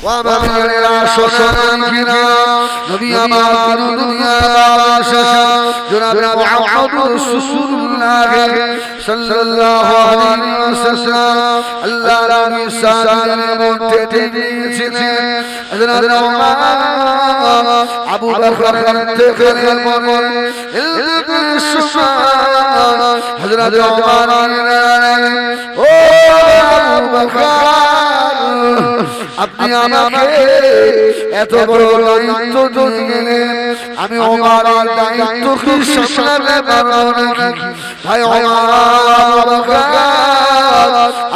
وامرنا شرفنا نبي امام الدنيا بادشاہ جناب محمد رسول اللہ صلی اللہ علیہ وسلم اللہ نبی সালাম মধ্যে দিয়েছিলেন হযরত ওমর আবু বকর থেকে মনে হযরত ওমর ও আবু বকর আপনি আমাকে এত বড় দায়িত্ব দিলেন আমি ওমরের দায়িত্ব কি সামলাতে পারবো নাকি ভাই ওমর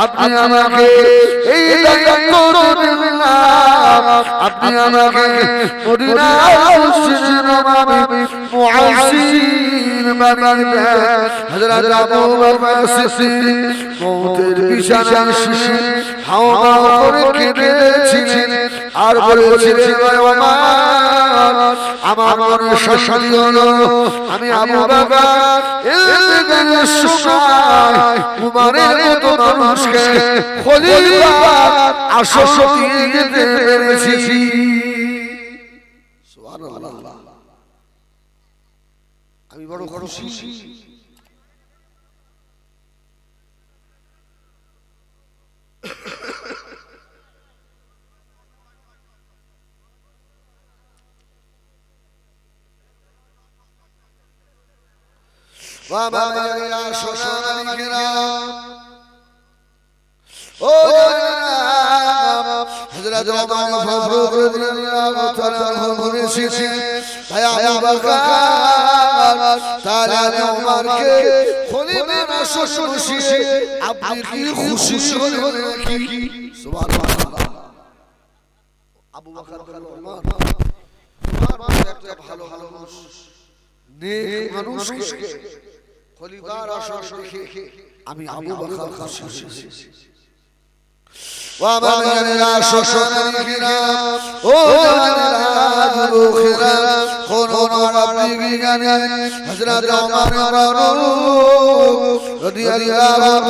আপনি আমাকে এই দায়িত্ব দিলেন আপনি আমাকে মদিনার মসজিদে নববী মুআজ্জিন বানালেন হযরত আবু বকর সিদ্দিক মওতের বিছানায় শুয়ে হাওয়া করে কেঁদেছিলেন আর বলেছিলেন ওমর আমার মনে শান্তি হলো আমি আবু বকর ইলতের সময় উমরের মতো মানুষকে খলিফা আসন দিয়ে যেতে পেরেছি সুবহানাল্লাহ আমি বড় খুশি وامرنا شرفنا او حضرت عمر فاروق رضی اللہ تعالی عنہ বলেছেন ভাই আবু বকর তাআলা উমর কে খলিফা রাসূল বসিয়ে আপনি কি খুশি হলেন নাকি সুবহানাল্লাহ আবু বকর বলল উমর একটা ভালো মানুষ নেক মানুষকে খলিফার আসন দেখে আমি আবু বকর খুশি হয়েছি وامرنا شرفنا او جلالنا خون ربي جانا حضرت عمر فاروق رضي الله عنه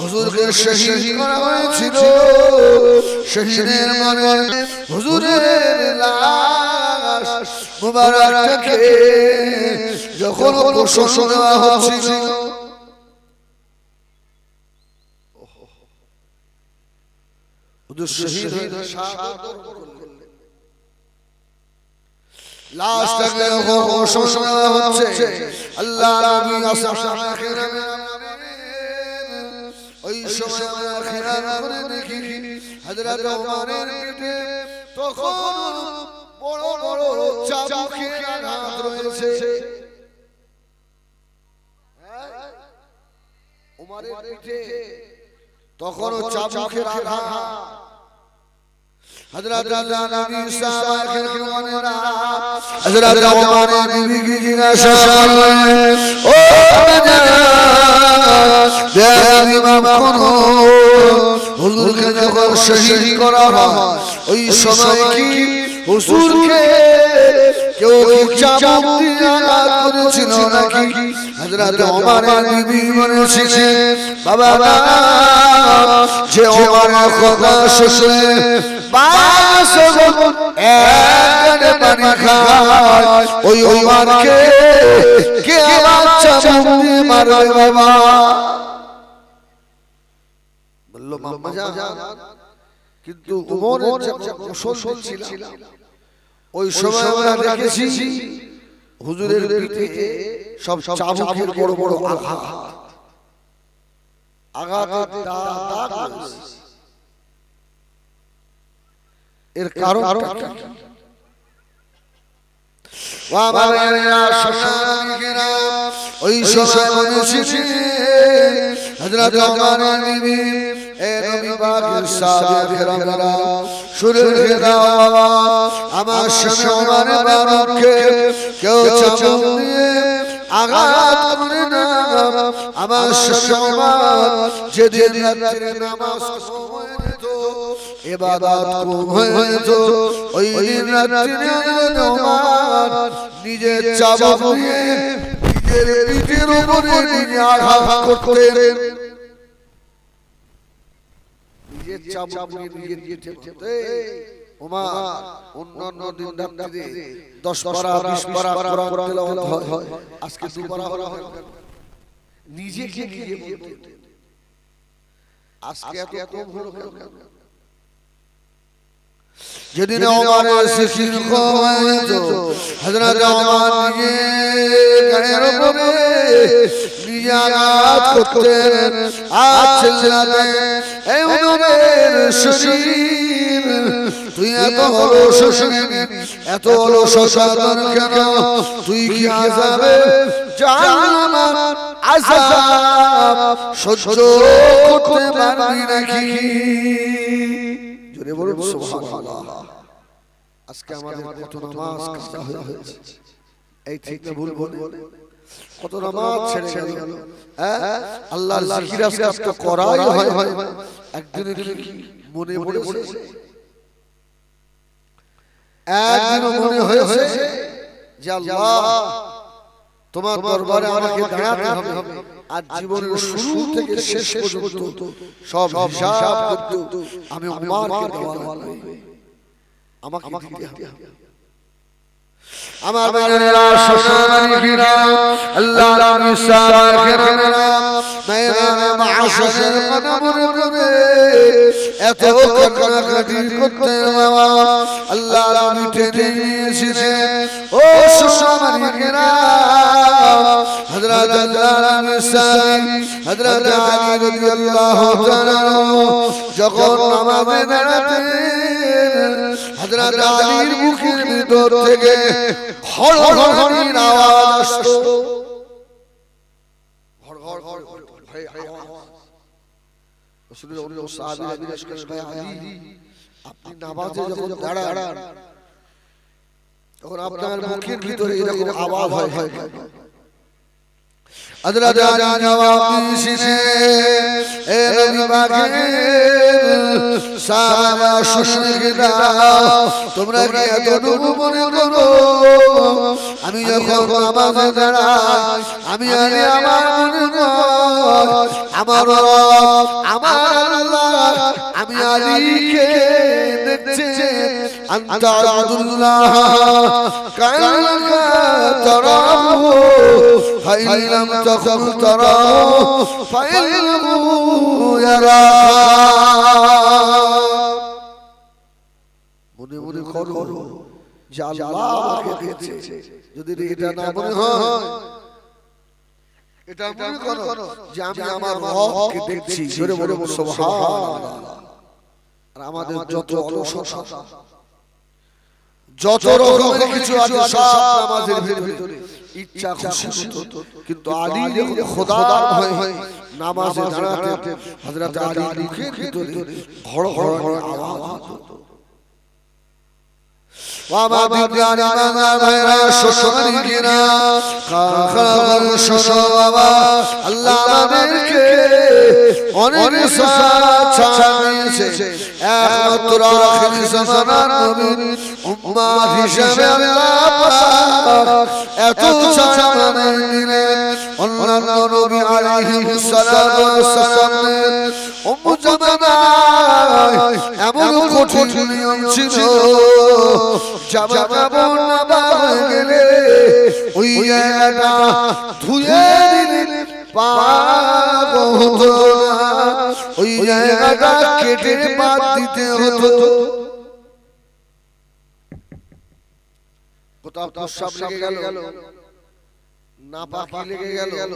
হুজুর কে শহীদ করা হয়েছিল শহীদের মনে হুজুরের লাশ মুবারককে যখন গোসল দেওয়া হচ্ছিল শহীদ শাহাদাত করলেন লাস্ট তক গোসল দেওয়া হচ্ছে আল্লাহ নবী আসসালাম ওই সময় খেয়াল করে দেখি হযরত ওমরের পেটে তখন বড় বড় চাবুকের আঘাত রয়েছে ওমরের পেটে তখন চাবুকের আঘাত হযরত আল্লাহ নবী সাহাবায়ে কেরামেরা হযরত ওমরের বিবি কি জিজ্ঞাসা করলেন ও ইমাম কোন হুজুরকে যখন শহীদ করা হয় ওই সময় কি হুজুরকে কেউ চাবুক দিয়ে আঘাত করেছিল নাকি হযরত ওমরের বিবি বলেছিলেন বাবা যে ওমরের কথা শুনে বাস এক পানি খায় ওই ওমরকে কে আবার চাবুক দিয়ে মারে বাবা বলল মাম্মা জান কিন্তু ওমরের যখন গোসল ছিল ওই সময় আমরা দেখেছি হুজুরের পিঠে সব চাবুকের বড় বড় আঘাত দাগ এর কারণ ওই সময় বলেছি হযরত ওমরের বিবি এ নবী পাকের সাহাবায়ে কেরামরা শুনে দাও আমার স্বামী ওমরের বাবাকে কেউ চাবুক দিয়ে আঘাত করে না আমার স্বামী ওমর যেদিন রাতে নামাজ কম যেত ইবাদত কম হয়ে যেত ওই দিন রাতে ওমর নিজের চাবুক দিয়ে নিজের পিঠের উপরে নিজে আঘাত করতেন নিজের চাবুক নিয়ে নিজের যেতে ওমা অন্যান্য দিন রাত্রিতে 10 পারা 20 পারা কোরআন তেলাওয়াত হয় আজকে 2 পারা হয় নিজেকে নিজে বলতে আজকে এত কম হলো কেন যেদিন ওমরের শিশির হয়েছে হযরত ওমর নিজে গায়ের উপরে নিজে আঘাত করতেন আজ চিল্লাতে এই ওমরের শিশির তুই এত হলো শিশির এত হলো শশাদর কেন তুই কি আযাবে জাহান্নাম আযাব সহ্য করতে পারবি নাকি জোরে বলুন সুবহানাল্লাহ আজকে আমাদের কত নামাজ কাজা হয়েছে এই ঠিক না ভুল বলে কত নামাজ ছেড়ে গেল হ্যাঁ আল্লাহর জিকির আজকে করাই হয় একদিন কি মনে পড়েছে একদিন মনে হয়েছে যে আল্লাহ তোমার দরবারে আমাকে দাঁড়াতে হবে আজ জীবনের শুরু থেকে শেষ পর্যন্ত সব হিসাব করতে আমি ওমরকে দেওয়া লাগবে আমাকে দিতে হবে আমার ভাইয়েরা সোনামানিরা আল্লাহর মিসাল কেরামেরা মেয়েরা মাশারের কদমে করে এত কান্নাকাটি করতে বাবা আল্লাহর মিটে দিয়েছিলেন ও সোনামানিরা হযরত আল্লাহর মিসাল হযরত আলী রাদিয়াল্লাহু তাআলা যখন নামাজে দাঁড়াতেন হযরত আলীর মুখের ভিতর থেকে হড়হড়ির আওয়াজ আসতো হড়হড় ভয় আওয়াজ রাসূলুল্লাহ অন্য সাহাবীরা জিজ্ঞেস করেন ভাই আলী আপনি নামাজে যখন দাঁড়ান তখন আপনার মুখের ভিতরে এরকম আওয়াজ হয় হযরত আলী জবাব দিয়েছিলেন এ নবী পাকের সারা শুনে দাও তোমরা কি এতটুকু মনে করো আমি যখন নামাজে দাঁড়াই আমি আলী আমার মনে নয় আমার রব আমার আল্লাহ আমি আলীকে দেখছি আনতা আব্দুল্লাহ কান্নাকা তারাহু ফাইলাম তাকুন তারাহু ফাইলহু ইয়ারা মনে মনে করো যে আল্লাহ আমাকে দেখছে যদি এটা না মনে হয় এটা মনে করো যে আমি আমার রবকে দেখছি জোরে বলো সুবহানাল্লাহ আর আমাদের যত অলসতা যত রকমের কিছু আছে সব নামাজের ভিতরে ইচ্ছা খুশি হতো কিন্তু আলী যখন খোদার ভয় নামাজে দাঁড়াতেন হযরত আলীর মুখের ভিতরে ঘড় ঘড় আওয়াজ হতো ওয়ামা বিজ্ঞানী মানা ভাইরা শোষণীরা খাখার শোষণবা আল্লাহ আমাদেরকে অনেক ছাড়িয়েছে একমাত্র আখির জামানার নবীর উম্মত হিসেবে আল্লাহ পাক এত ছাড়ানো দিলেন অন্যান্য নবী আলাইহিস সালাতু ওয়াস সালামের উম্মত জামানায় এমন কঠিন নিয়ম ছিল জামানা না গেলে ওই জায়গাটা ধুয়ে দিলে পাপ হতো না ওই জায়গাটা কেটে বাদ দিতে হতো কোথাও প্রস্রাব লেগে গেল না পাকি লেগে গেল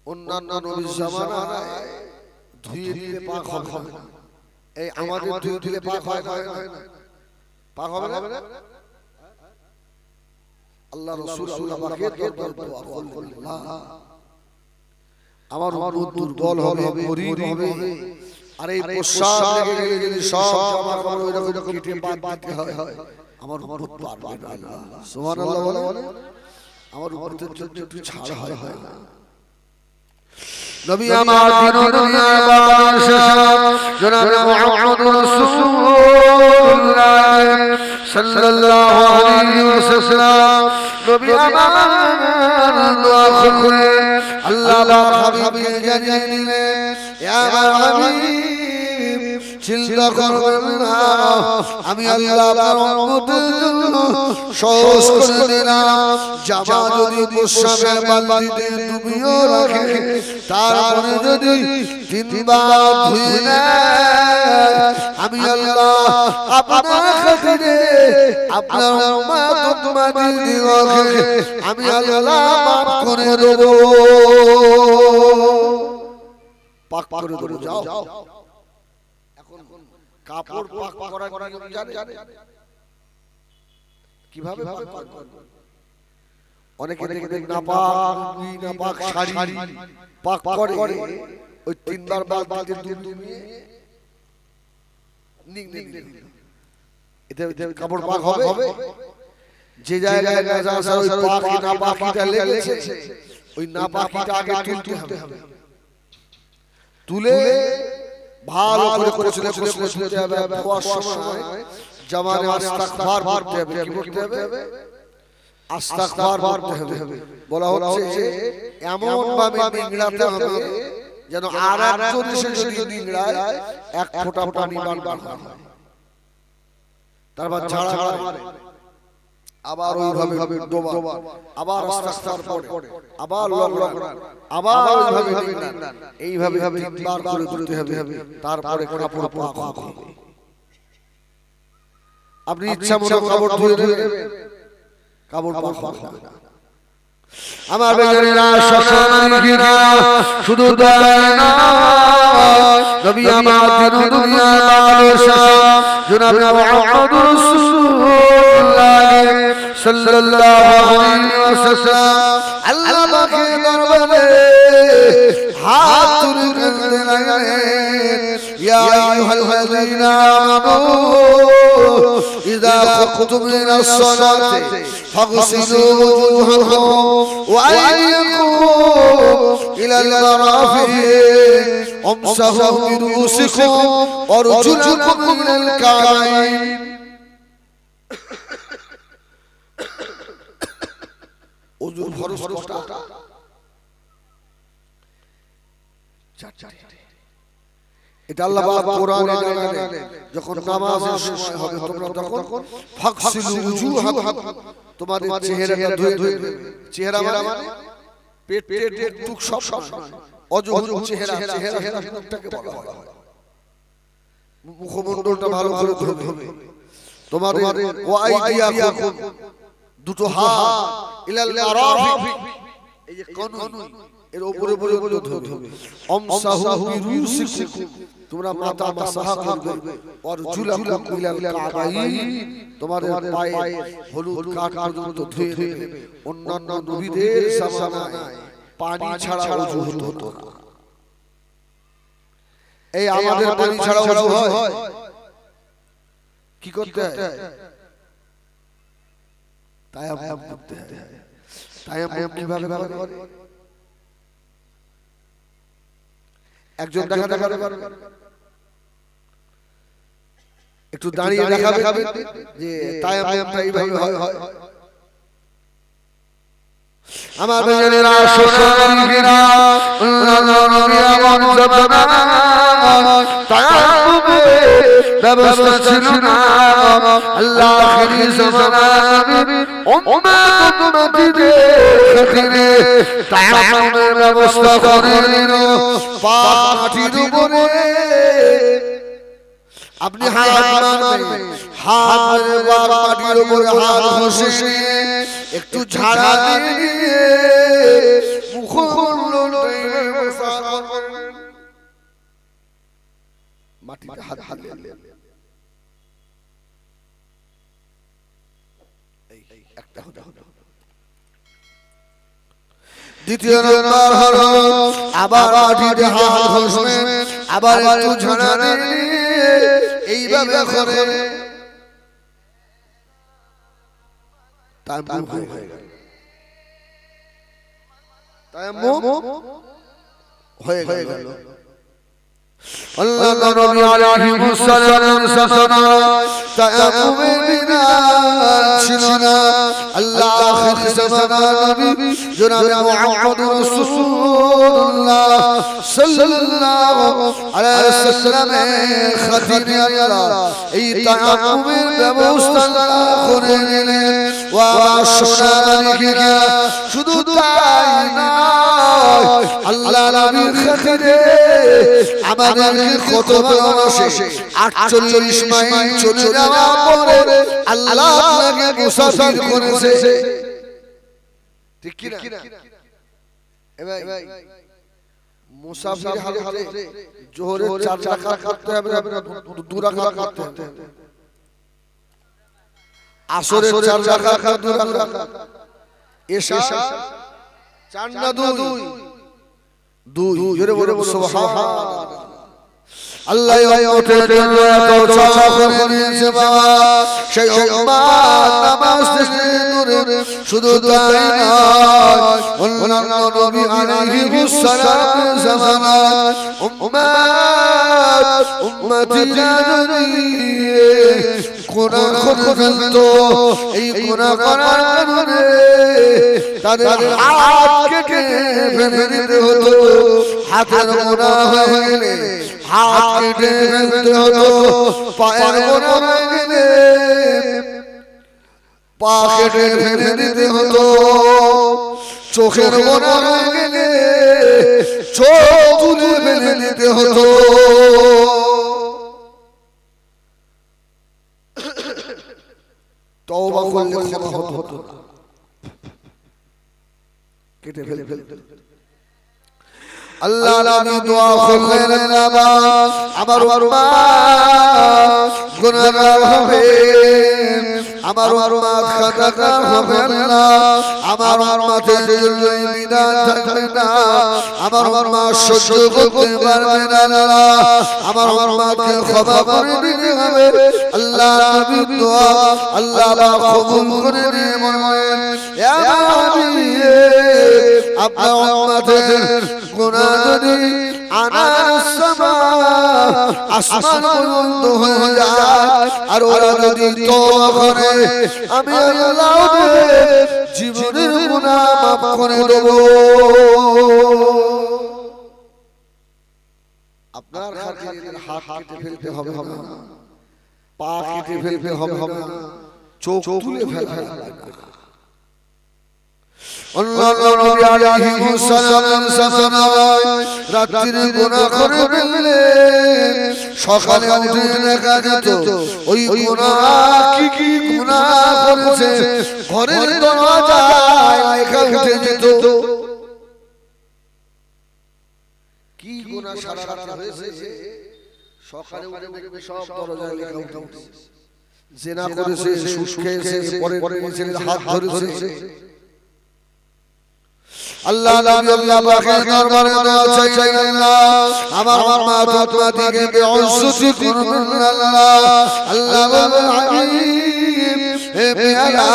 অন্যান্য নবীর জামানায় ধুয়ে দিলে পাক হবে না এই আমাদের ধুয়ে দিলে পাক হয় না পাক হবে না আল্লাহ রাসূল আল্লাহ পাকের দরবারে দোয়া করলেন আল্লাহ আমার উম্মত দুর্বল হবে গরীব হবে আর এই প্রস্রাব লেগে গেলে যদি সব জামা কাপড় ওইরকম কেটে বাদ দিতে হয় আমার উম্মত পারবে না আল্লাহ সুবহানাল্লাহ বলে আমার উম্মতের জন্য একটু ছাড় হয় না নবী আমার দিন দুনিয়ার বাদশাহ জনাব মুহাম্মদ রাসূলুল্লাহ সাল্লাল্লাহু আলাইহি ওয়াসাল্লাম নবী আমার দোয়া করলেন আল্লাহ হাবিবকে জানিয়ে দিলেন ইয়া হাবিব চিন্তা করবেন না, আমি আল্লাহ আপনার উম্মতের জন্য সহজ করে দিলাম। জামা যদি বসাবে বালতিতে ডুবিয়ে রাখে, তারপরে যদি 3 বার ধুয়ে নেয়, আমি আল্লাহ আপনার খাতিরে আপনার উম্মত উম্মতিকে আমি আল্লাহ মাফ করে দেব, পাক করে দেব। যাও এখন কাপড় পাক করার নিয়ম জানে? কিভাবে পাক করবে? অনেকে দেখবেন নাপাক শাড়ি পাক করে, ওই 3 বার বালতিতে দুধ নিয়ে এতে কাপড় পাক হবে। যে জায়গায় নাজাসা ওই পাকি নাপাকিটা লেগেছে, ওই নাপাকিটা আগে তুলতে হবে। তুলে ভালো করে কচলে ধুতে হবে। ধোয়ার সময় জামানে আস্তাগফার পড়তে হবে। কি পড়তে হবে? আস্তাগফার পড়তে হবে। বলা হচ্ছে এমন ভাবে নিংড়াতে হবে যেন আরেকজন এসে যদি নিংড়ায় এক ফোঁটা পানি বার হয়। তারপর ঝাড়া মারে, আবার ওইভাবে ডোবা, আবার আস্তাগফার পড়ে, আবার লড়ান, আবার ওইভাবে নিংড়ান। এইভাবে 3 বার করে করতে হবে। তারপরে কাপড় পাক হবে। আপনি ইচ্ছা মতো কাপড় ধুয়ে দেবেন, কাপড় পাক হবে না। আমার বেজনেরা শোনা শুধু দয়া না, নবী আমার দিন দুনিয়ার বাদশা জনাব মুহাম্মদ রাসূলুল্লাহ সাল্লাল্লাহু আলাইহি ওয়াসাল্লাম আল্লাহ পাকের দরবারে হাত তুলে কাঁদতে লাগলেন, ইয়া আইয়ুহাল্লাযীনা আমানু ইযা কুমতুম ইলাস সালাতি ফাগসিলু ওজুহাকুম ওয়া আইদিয়াকুম ইলাল মারাফিক ওয়ামসাহু বিরুসিকুম ওয়া আরজুলাকুম ইলাল কাবাইন। ওযুর ফরজ কয়টা? 4টি। এটা আল্লাহ পাক কোরআনে জানালেন, যখন নামাজের সময় হবে তোমরা তখন ফাগসিলু ওজুহাকুম, তোমাদের চেহারাটা ধুয়ে দেবে। চেহারা মানে পেট টুক সব নয়, অজু চেহারা মুখটাকে বলা হয়। মুখমণ্ডলটা ভালো করে ধুবে। তোমাদের ওয়া আইদিয়াকুম, দুটো হাত, ইলাল মারাফিক, এই যে কনুই এর উপরে ধুবে। আমসাহু বিরুসিকুম, তোমরা মাথা মাসাহা করবে। আরজুলাকুম ইলাল কাবাইন, তোমাদের পায়ে হলুদ কাট পর্যন্ত ধুয়ে দেবে। অন্যান্য নবীদের জামানায় পানি ছাড়া ওযু হতো না। এই আমাদের পানি ছাড়া ওযু হয়? কি করতে হয়? তায়াম্মুম করতে হয়। তায়াম্মুম কিভাবে করে? একজন দেখাতে পারবে, একটু দাঁড়িয়ে দেখাবে যে তায়াম্মুমটা এইভাবে হয়। আমার বেজনেরা শোনা নবী আমার জামানা তায়াম্মুমে ব্যবস্থা ছিল না। আল্লাহ আখিরি জামানায় উম্মত উম্মতিদের খাতিরে তায়াম্মুমের ব্যবস্থা করে দিল। পাক মাটির উপরে আপনি হাত মারবেন, হাত মেরে মাটির উপরে হাত ঘষে নিয়ে একটু ঝাড়া দিয়ে মুখমণ্ডলটাকে মাসা করবেন। মাটিতে হাত একটা হলো। দ্বিতীয় নম্বর হলো আবার মাটিতে হাত ঘষবেন, আবার একটু ঝাড়া দিয়ে এইভাবে করে তায়াম্মুম হয়ে গেল। তায়াম্মুম হয়ে গেল। আল্লাহ নবী আলাইহিস সালাম তায়াম্মুমের বিধান ছিল না আল্লাহ আখির জামানা নবী জনাবে মুহাম্মদুর রাসূলুল্লাহ সাল্লাল্লাহু আলাইহি ওয়াসাল্লামের খাতিরে আল্লাহ এই তায়াম্মুমের ব্যবস্থা করে দিলেন ওয়া সোনালিকা শুধু তাই নয় আল্লাহ নবীর খাতিরে আমাদের কত ভালোবাসে 48 মাইল চলে যাওয়ার পরে আল্লাহ আপনাকে মুসাফির করেছে ঠিক কি না এ ভাই মুসাফির হালতে জোহরে 4 রাকাত করতে হবে 2 রাকাত করতে হবে আসরে 4 রাকাত 2 রাকাত এশা 4 না 2 জোরে বলে সুবহানাল্লাহ আল্লাহ ওতে এত চাওয়া করে নিয়েছে বাবা সেই উম্মাত নামাজ থেকে দূরে শুধু তাই নয় অন্যান্য নবী আলাইহিস সালাম জামানাত উম্মতিরা গুনাহ করে ফেলতো এই গুনাহ করার কারণে তাদের হাত কেটে ফেলে দিতে হতো হাতের গুনাহ হয়ে গেলে হাত কেটে ফেলতে হতো পায়ের গুনাহ হয়ে গেলে পা কেটে ফেলে দিতে হতো চোখের গুনাহ হয়ে গেলে চোখ তুলে ফেলে দিতে হতো তওবা করলে ক্ষমা হতো কেটে ফেলতে আল্লাহ নবী দোয়া করলেন বাবা আমার উম্মাত গুনাহগার হবে আমার উম্মাত খাতাকার হবে আল্লাহ আমার উম্মাতের জন্য বিধান থাকবে না আমার উম্মাত সহ্য করতে পারবে না আল্লাহ আমার উম্মাতকে ক্ষমা করে দিতে হবে আল্লাহ নবীর দোয়া আল্লাহ কবুল করে নিয়ে বলেন ইয়া নবী আপনার উম্মাতের গুনাহ যদি আসমান পর্যন্ত হয়ে যায় আর ওরা যদি তওবা করে আমি আল্লাহ জীবনের গুনাহ মাফ করে দেব আপনার খাতিরে হাত কেটে ফেলতে হবে না পা কেটে ফেলতে হবে না চোখ তুলে ফেলতে হবে অন্যান্য নবী আলাইহিস সালাম রাত্রির গুনাহ করে ফেললে সকালে উঠে দেখা যেত ওই গুনাহ কি গুনাহ করেছে ঘরের দরজায় লেখা উঠে যেত কি গুনাহ সারা রাত হয়েছে সকালে উঠে দেখবে সব দরজায় লেখা উঠে জিনা করেছে সুদ খেয়েছে পরে ছেলের হাত ধরেছে আল্লাহ নবী আল্লাহ পাকের দরবারে দোয়া চাইলেন আমার মা তোমাদিকে বেউজ্জতি করবেন আল্লাহ আল্লাহ বলেন হাবিব হে পেয়ারা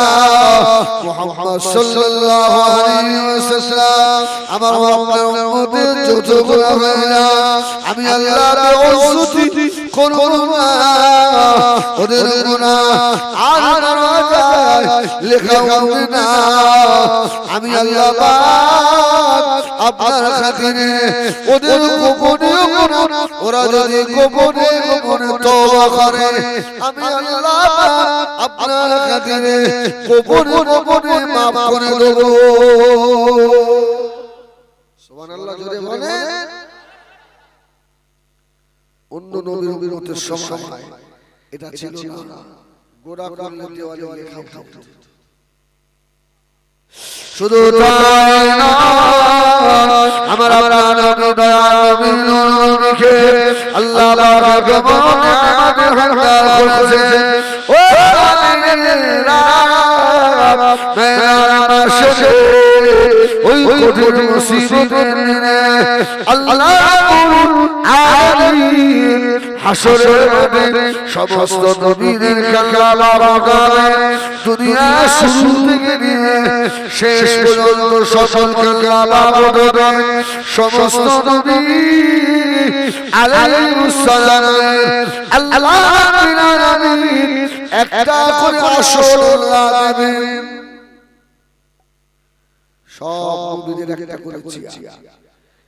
মুহাম্মদ সাল্লাল্লাহু আলাইহি ওয়াসাল্লাম আমার আপনার উম্মতের যত গুনাহ হয় না আমি আল্লাহ বেউজ্জতি করব না ওদের গুনাহ আর দরজায় লেখা হবে না আমি আল্লাহ আপনার খাতিরে ওদের গোপনে গুনাহ ওরা যদি গোপনে তওবা করে আমি আল্লাহ আপনার খাতিরে গোপনে মাফ করে দেব সুবহানাল্লাহ জোরে বলেন অন্য নবীর উম্মতের সময় এটা ছিল না গোড়া করলে দেওয়ালে লেখা থাকতো শুধু তাই নয় আমার নবী দয়াময় নবীকে আল্লাহ পাক মনে আমাদের হাজার করেছে ও আমিনেরা মেরা মাশে ওই কঠিন মুসিবতের দিনে আল্লাহ আলামিন হাসরের মাঠে সমস্ত নবীদের কালামা বাগানে দুনিয়া শুরু থেকে নিয়ে শেষ পর্যন্ত সকল কালামা বাগানে সমস্ত নবী আলাইহিস সালাম আল্লাহ রাব্বুল আলামিন একটা করে আসর দিবেন সব নবীদের একটা করে চিয়া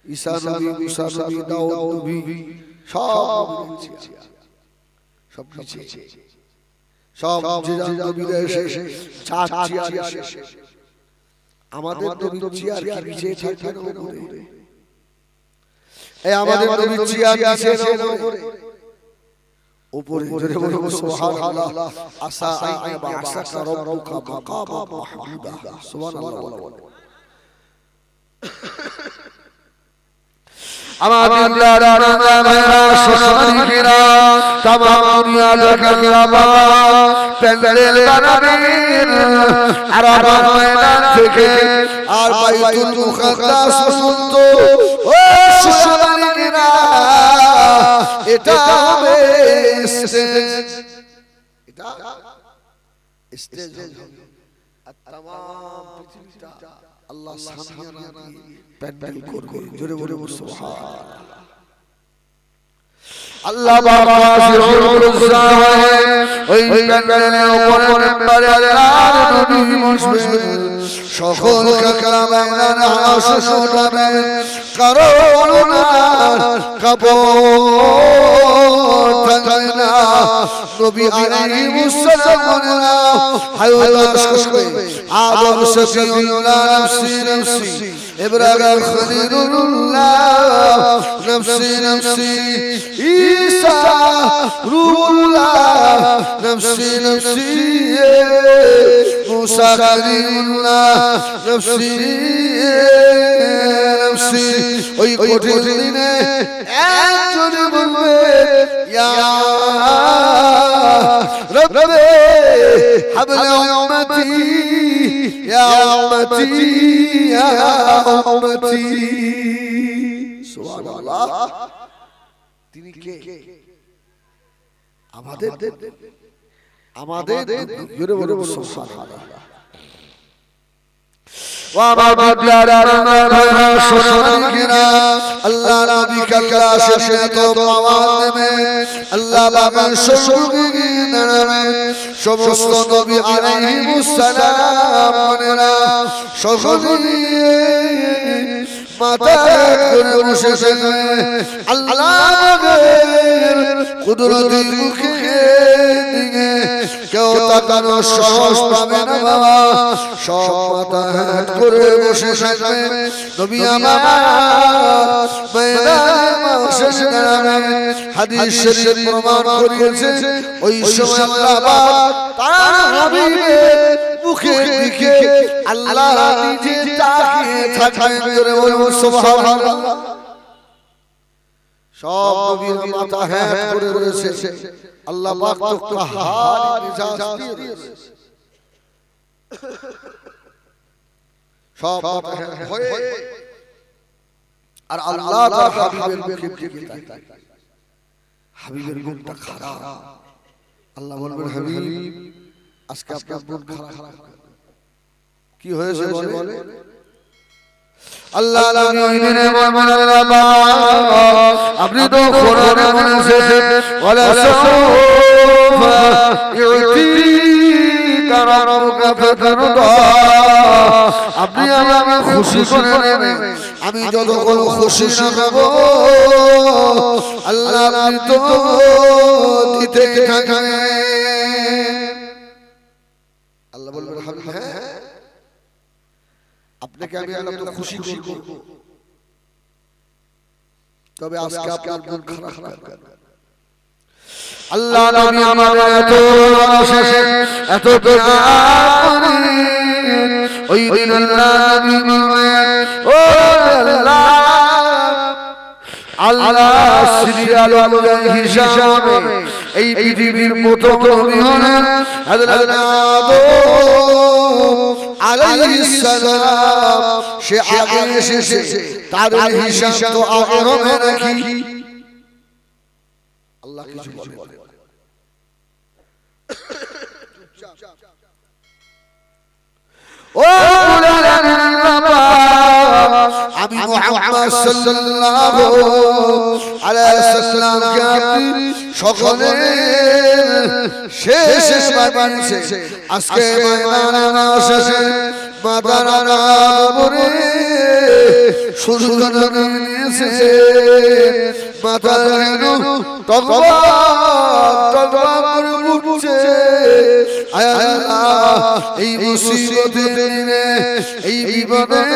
ঈসা নবী মুসা নবী দাউদ নবী সব কিছু সব নবীরা এসে চিয়া আমাদের নবীর চিয়ার নিচে থাকবে না উপরে এই আমাদের নবীর চিয়ার নিচে না উপরে জোরে বলো সুবহানাল্লাহ আসা আইবা আসা রাব্বুকা মাকামা মাহমুদা সুবহানাল্লাহ আমাদের দাদারা ভাইরা সোনালীরা तमाम दुनिया का बाबा প্যান্ডেল বানাবেন আরাফাত ময়দান থেকে আর বাইতুল মুকাদ্দাস পর্যন্ত ও সোনালীরা এটা হবে স্টেজ এটা স্টেজ আর तमाम পৃথিবীটা আল্লাহ সামিয়ানা দিয়ে প্যান্ডেল করবে জোরে বলে সুবহানাল্লাহ আল্লাহ বাবা সিরুল হয় ওই প্যান্ডেলের উপরে মেম্বারে আল্লাহর নবী বসবেন সকল কালামের আওয়াজ শোনাবে কারো না কাপড় থাকবে না নবী আলাইহিস সালাম হায়াত করবে আদম সফিউল্লাহ নফসি নফসি ইব্রাহিম খলিলুল্লাহ নফসি নফসি ঈসা রুহুল্লাহ নফসি নফসি মুসা কালিমুল্লাহ নফসি নফসি ওই কঠিন দিনে একজন বলবে ইয়া রব্বে হাবলি উম্মতি ইয়া উম্মতি ইয়া উম্মতি সুবহানাল্লাহ তিনি কে আমাদের জোরে বলে সুবহানাল্লাহ আল্লাহ নবী কাল্লা শেষে তো আওয়াজ দেবে আল্লাহ বাবা সমস্ত নবী আলাইহিস সালাম মনেরা সকলে মাথা করে বসে আল্লাহর কুদরতি মুখে দিকে কেউ তাকানো সাহস পাবে না বাবা সব মাথা হাত করে বসে থাকবে নবী আমার শেষ দাঁড়াবে হাদিস শরীফ প্রমাণ করিয়েছে ওই সময় আল্লাহ পাক তার হাবিবের মুখের দিকে আল্লাহ নিজে তাকিয়ে থাকবেন জোরে বলুন সুবহানাল্লাহ সব নবীর মাথা হাত করে রয়েছে আল্লাহ পাক তো কাহার মিজাজ দিয়েছে সব মাথা হয়ে আর আল্লাহ তার হাবিবের মুখের দিকে তাকায় হাবিবের মুখটা খারাপ আল্লাহ বলবেন হাবিব আজকে আপনার মন খারাপ কি হয়েছে বলে আল্লাহ নবীনে বলেন আল্লাহ আপনি তো কোরআনে বলেছেন ওয়ালা সাউফা ইউতিকা রাব্বুকা ফাতারদা আপনি আমাকে খুশি করে নেবেন আমি যতক্ষণ খুশি না হব আল্লাহ আপনি তো দিতে থাকেন আল্লাহ বলবেন হাবিব হ্যাঁ আপনাকে আমি আল্লাহ তো খুশি করব তবে আজকে আপনার মন খারাপ আল্লাহ নবী আমাদের এত শেষে এত প্রেম ওই দিন আল্লাহ নবী বলেন ও আল্লাহ আল্লাহ সিরিয়াল অনুযায়ী হিসাবে এই পৃথিবীর প্রথম নবী হলেন হযরত আদম আলাইহিস সালাম সে আগে এসেছে তার হিসাব তো আগে হবে নাকি আল্লাহ কিছু বলে ও আমি মুহাম্মদ সাল্লাল্লাহু আলাইহি ওয়াসাল্লামকে আপনি সকলে শেষ বানিয়েছে আজকে ময়দানে শেষে মাদানা বরে সুরজন নিয়েছে মাথা যেন টগবগ উঠছে আল্লাহ এই মুসিবতের দিনে এই বিপদের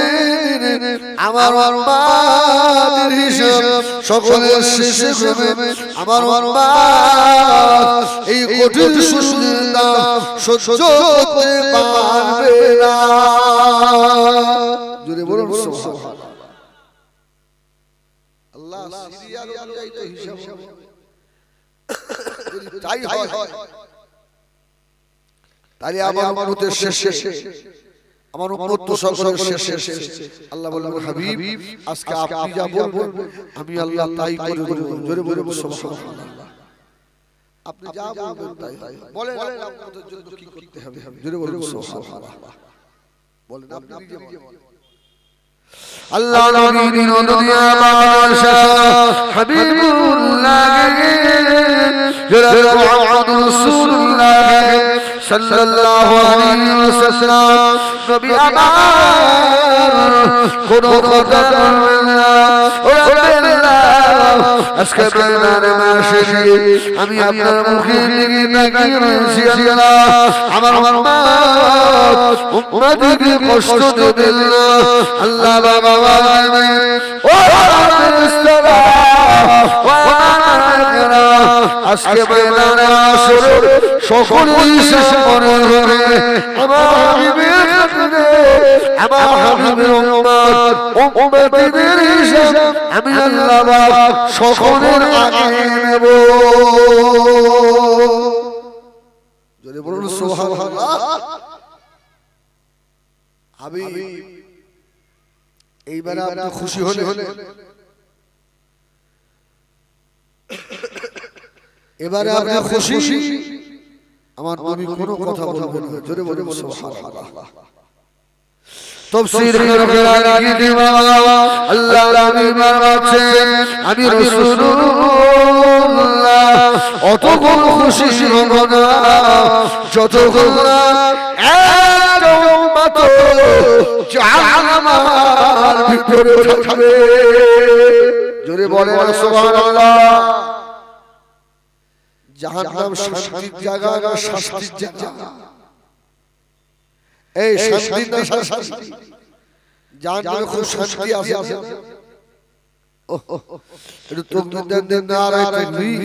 দিনে আমার মায়ের হিসাব সকলের শেষে হবে আমার মা এই কঠিন সুরের দাম সহ্য করতে পারবে না জোরে বলুন সুবহানাল্লাহ আল্লাহ সিরিয়াল অনুযায়ী তো হিসাব হবে তাই হয় তাহলে আমার উম্মতের শেষে আমার উম্মত তো সকলের শেষে আল্লাহ বললেন হাবিব আজকে আপনি যা বলবেন আমি আল্লাহ তাই করে দেব জোরে বলুন সুবহানাল্লাহ আপনি যা বলবেন তাই বলেন আপনাদের জন্য কি করতে হবে জোরে বলুন সুবহানাল্লাহ বলেন আপনি নিজে বলেন আল্লাহ নবীর দুনিয়া বাদশা হাবিবুল্লাহ জোরে মুহাম্মদ রাসূলুল্লাহ সাল্লাল্লাহু আলাইহি ওয়াসাল্লাম নবী আমার কোন কথা বলবেন না ও রাব্বিল্লাহ আজকে ময়দানে মাসে আমি আপনার মুখের দিকে তাকিয়ে রয়েছি আল্লাহ আমার উম্মতকে কষ্ট দেবেন না আল্লাহ বাবা ও ফেরেশতারা আজকে ময়দানে আসরে সকলেই শেষ মনে হবে আমার হাবিবের উম্মতের হিসাব আমি আল্লাহ সকলের আগে নেব জোরে বলুন সুবহানাল্লাহ হাবিব এইবারে আপনি খুশি হলে এবারে আপনি খুশি আমার নবী কোনো কথা বলবেন না জোরে বলুন সুবহানাল্লাহ তাফসীর কোরআন কি আল্লাহ নবী বলেছেন আমি রাসূলুল্লাহ অতক্ষণ খুশি হব না যতক্ষণ এক উম্মত জাহান্নামের ভিতরে থাকবে জোরে বলেন সুবহানাল্লাহ জাহান্নাম শান্তির জায়গা না শাস্তির জায়গা এই শান্তি না শাস্তি জাহান্নামে খুব শান্তি আছে একটু তাকবীর দেন নারায়ে তাকবীর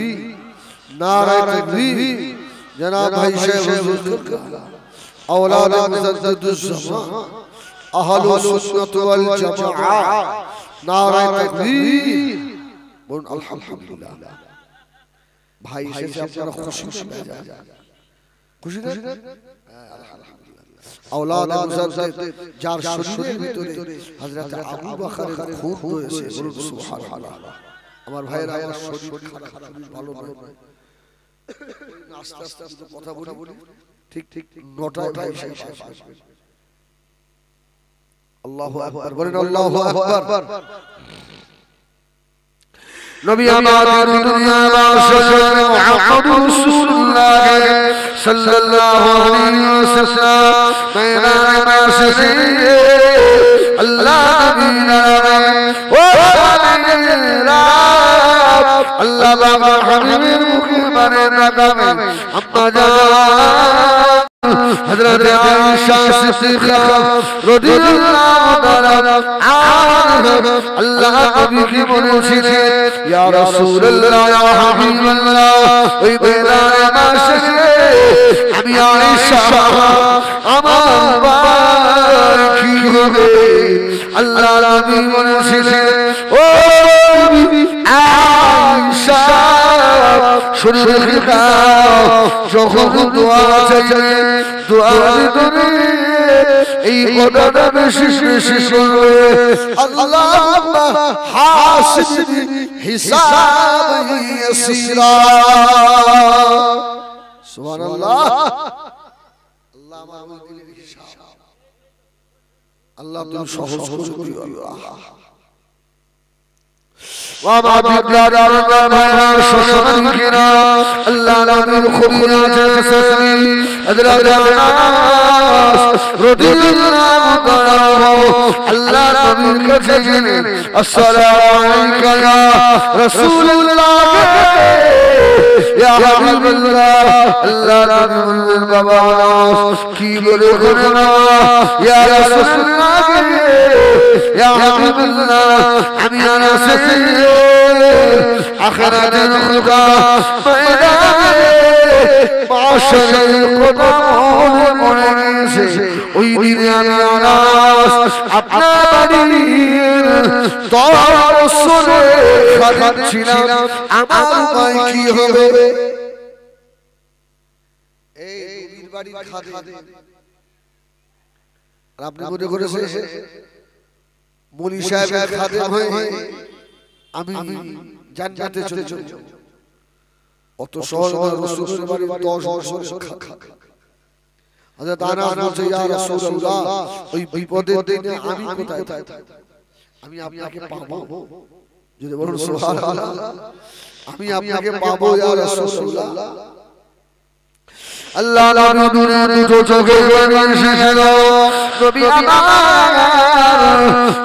নারায়ে তাকবীর জনাব ভাই শেখ হুজুর اولاد مجدد الزمان اهل السنه والجماعه নারায়ে তাকবীর বলুন আলহামদুলিল্লাহ ভাই এসেছে আপনারা খুশি হয়ে যান খুশি না اولاد مجدد যার শরীরের ভিতরে হযরত আবু বকরের খুন হয়েছে বলুন সুবহানাল্লাহ আমার ভাইরা আমার শরীর খারাপ ভালো নয় আস্তে আস্তে কথা বলি ঠিক ঠিক 9টায় ভাই আসবে আল্লাহু আকবার বলেন আল্লাহু আকবার নবী আমাদের দুনিয়া বাদশা মুহাম্মদ রাসূলুল্লাহ সাল্লাল্লাহু আলাইহি ওয়াসাল্লাম ময়দানে মাসে আল্লাহ নবী ও আল্লাহ বাবা হাবিবের মুখে মানে নাগামে আম্মা জান হযরত আয়েশা সিদ্দিকা রাদিয়াল্লাহু তাআলা আনহা আল্লাহ নবীকে বলেছিলেন ইয়া রাসূলুল্লাহ ইয়া হাবিবাল্লাহ ওই ময়দানে মাসে আমি আয়েশা আমার বার কি হবে আল্লাহ নবী বলেছিলেন ও আয়েশা শুনে রেখে দাও যখন দোয়া চাইবে দোয়ার ভিতরে এই কথাটা বেশি বেশি বলবে আল্লাহুম্মা হাসিবনি হিসাবান ইয়াসীরা সুবহানাল্লাহ আল্লাহ আমার দিলের হিসাব আল্লাহ তুমি সহজ করে দিও আল্লাহ وما بقدر ما شركنا الله لا خبنا جسمي ادرنا ردنا مقرب الله نبي كجن السلام عليك يا رسول الله يا حبيب الله الله نبي بابا কি বলে করনা يا رسول الله يا حبيب الله আমি আনাসে آخرت الخدا ميدان معاشر القدام مرنسي ويدين الناس अपना বাড়ির দর্শনে খাচ্ছিলাম আমার উপায় কি হবে এই নবীর বাড়ির খাদে আপনি মনে করেছেন মনি সাহেবের খাদেম হয়ে আমি জান্নাতে চলে যাব অত সহজ রাসূলের বাড়ি 10 বছরের খাদম হযরত আনাস বলছে ইয়া রাসূলুল্লাহ ওই বিপদের দিনে আমি কোথায় আমি আপনাকে পাবো যদি বলুন সুবহানাল্লাহ আমি আপনাকে পাবো ইয়া রাসূলুল্লাহ আল্লাহ নবীর দুটো চোখে শেষের নবী আমার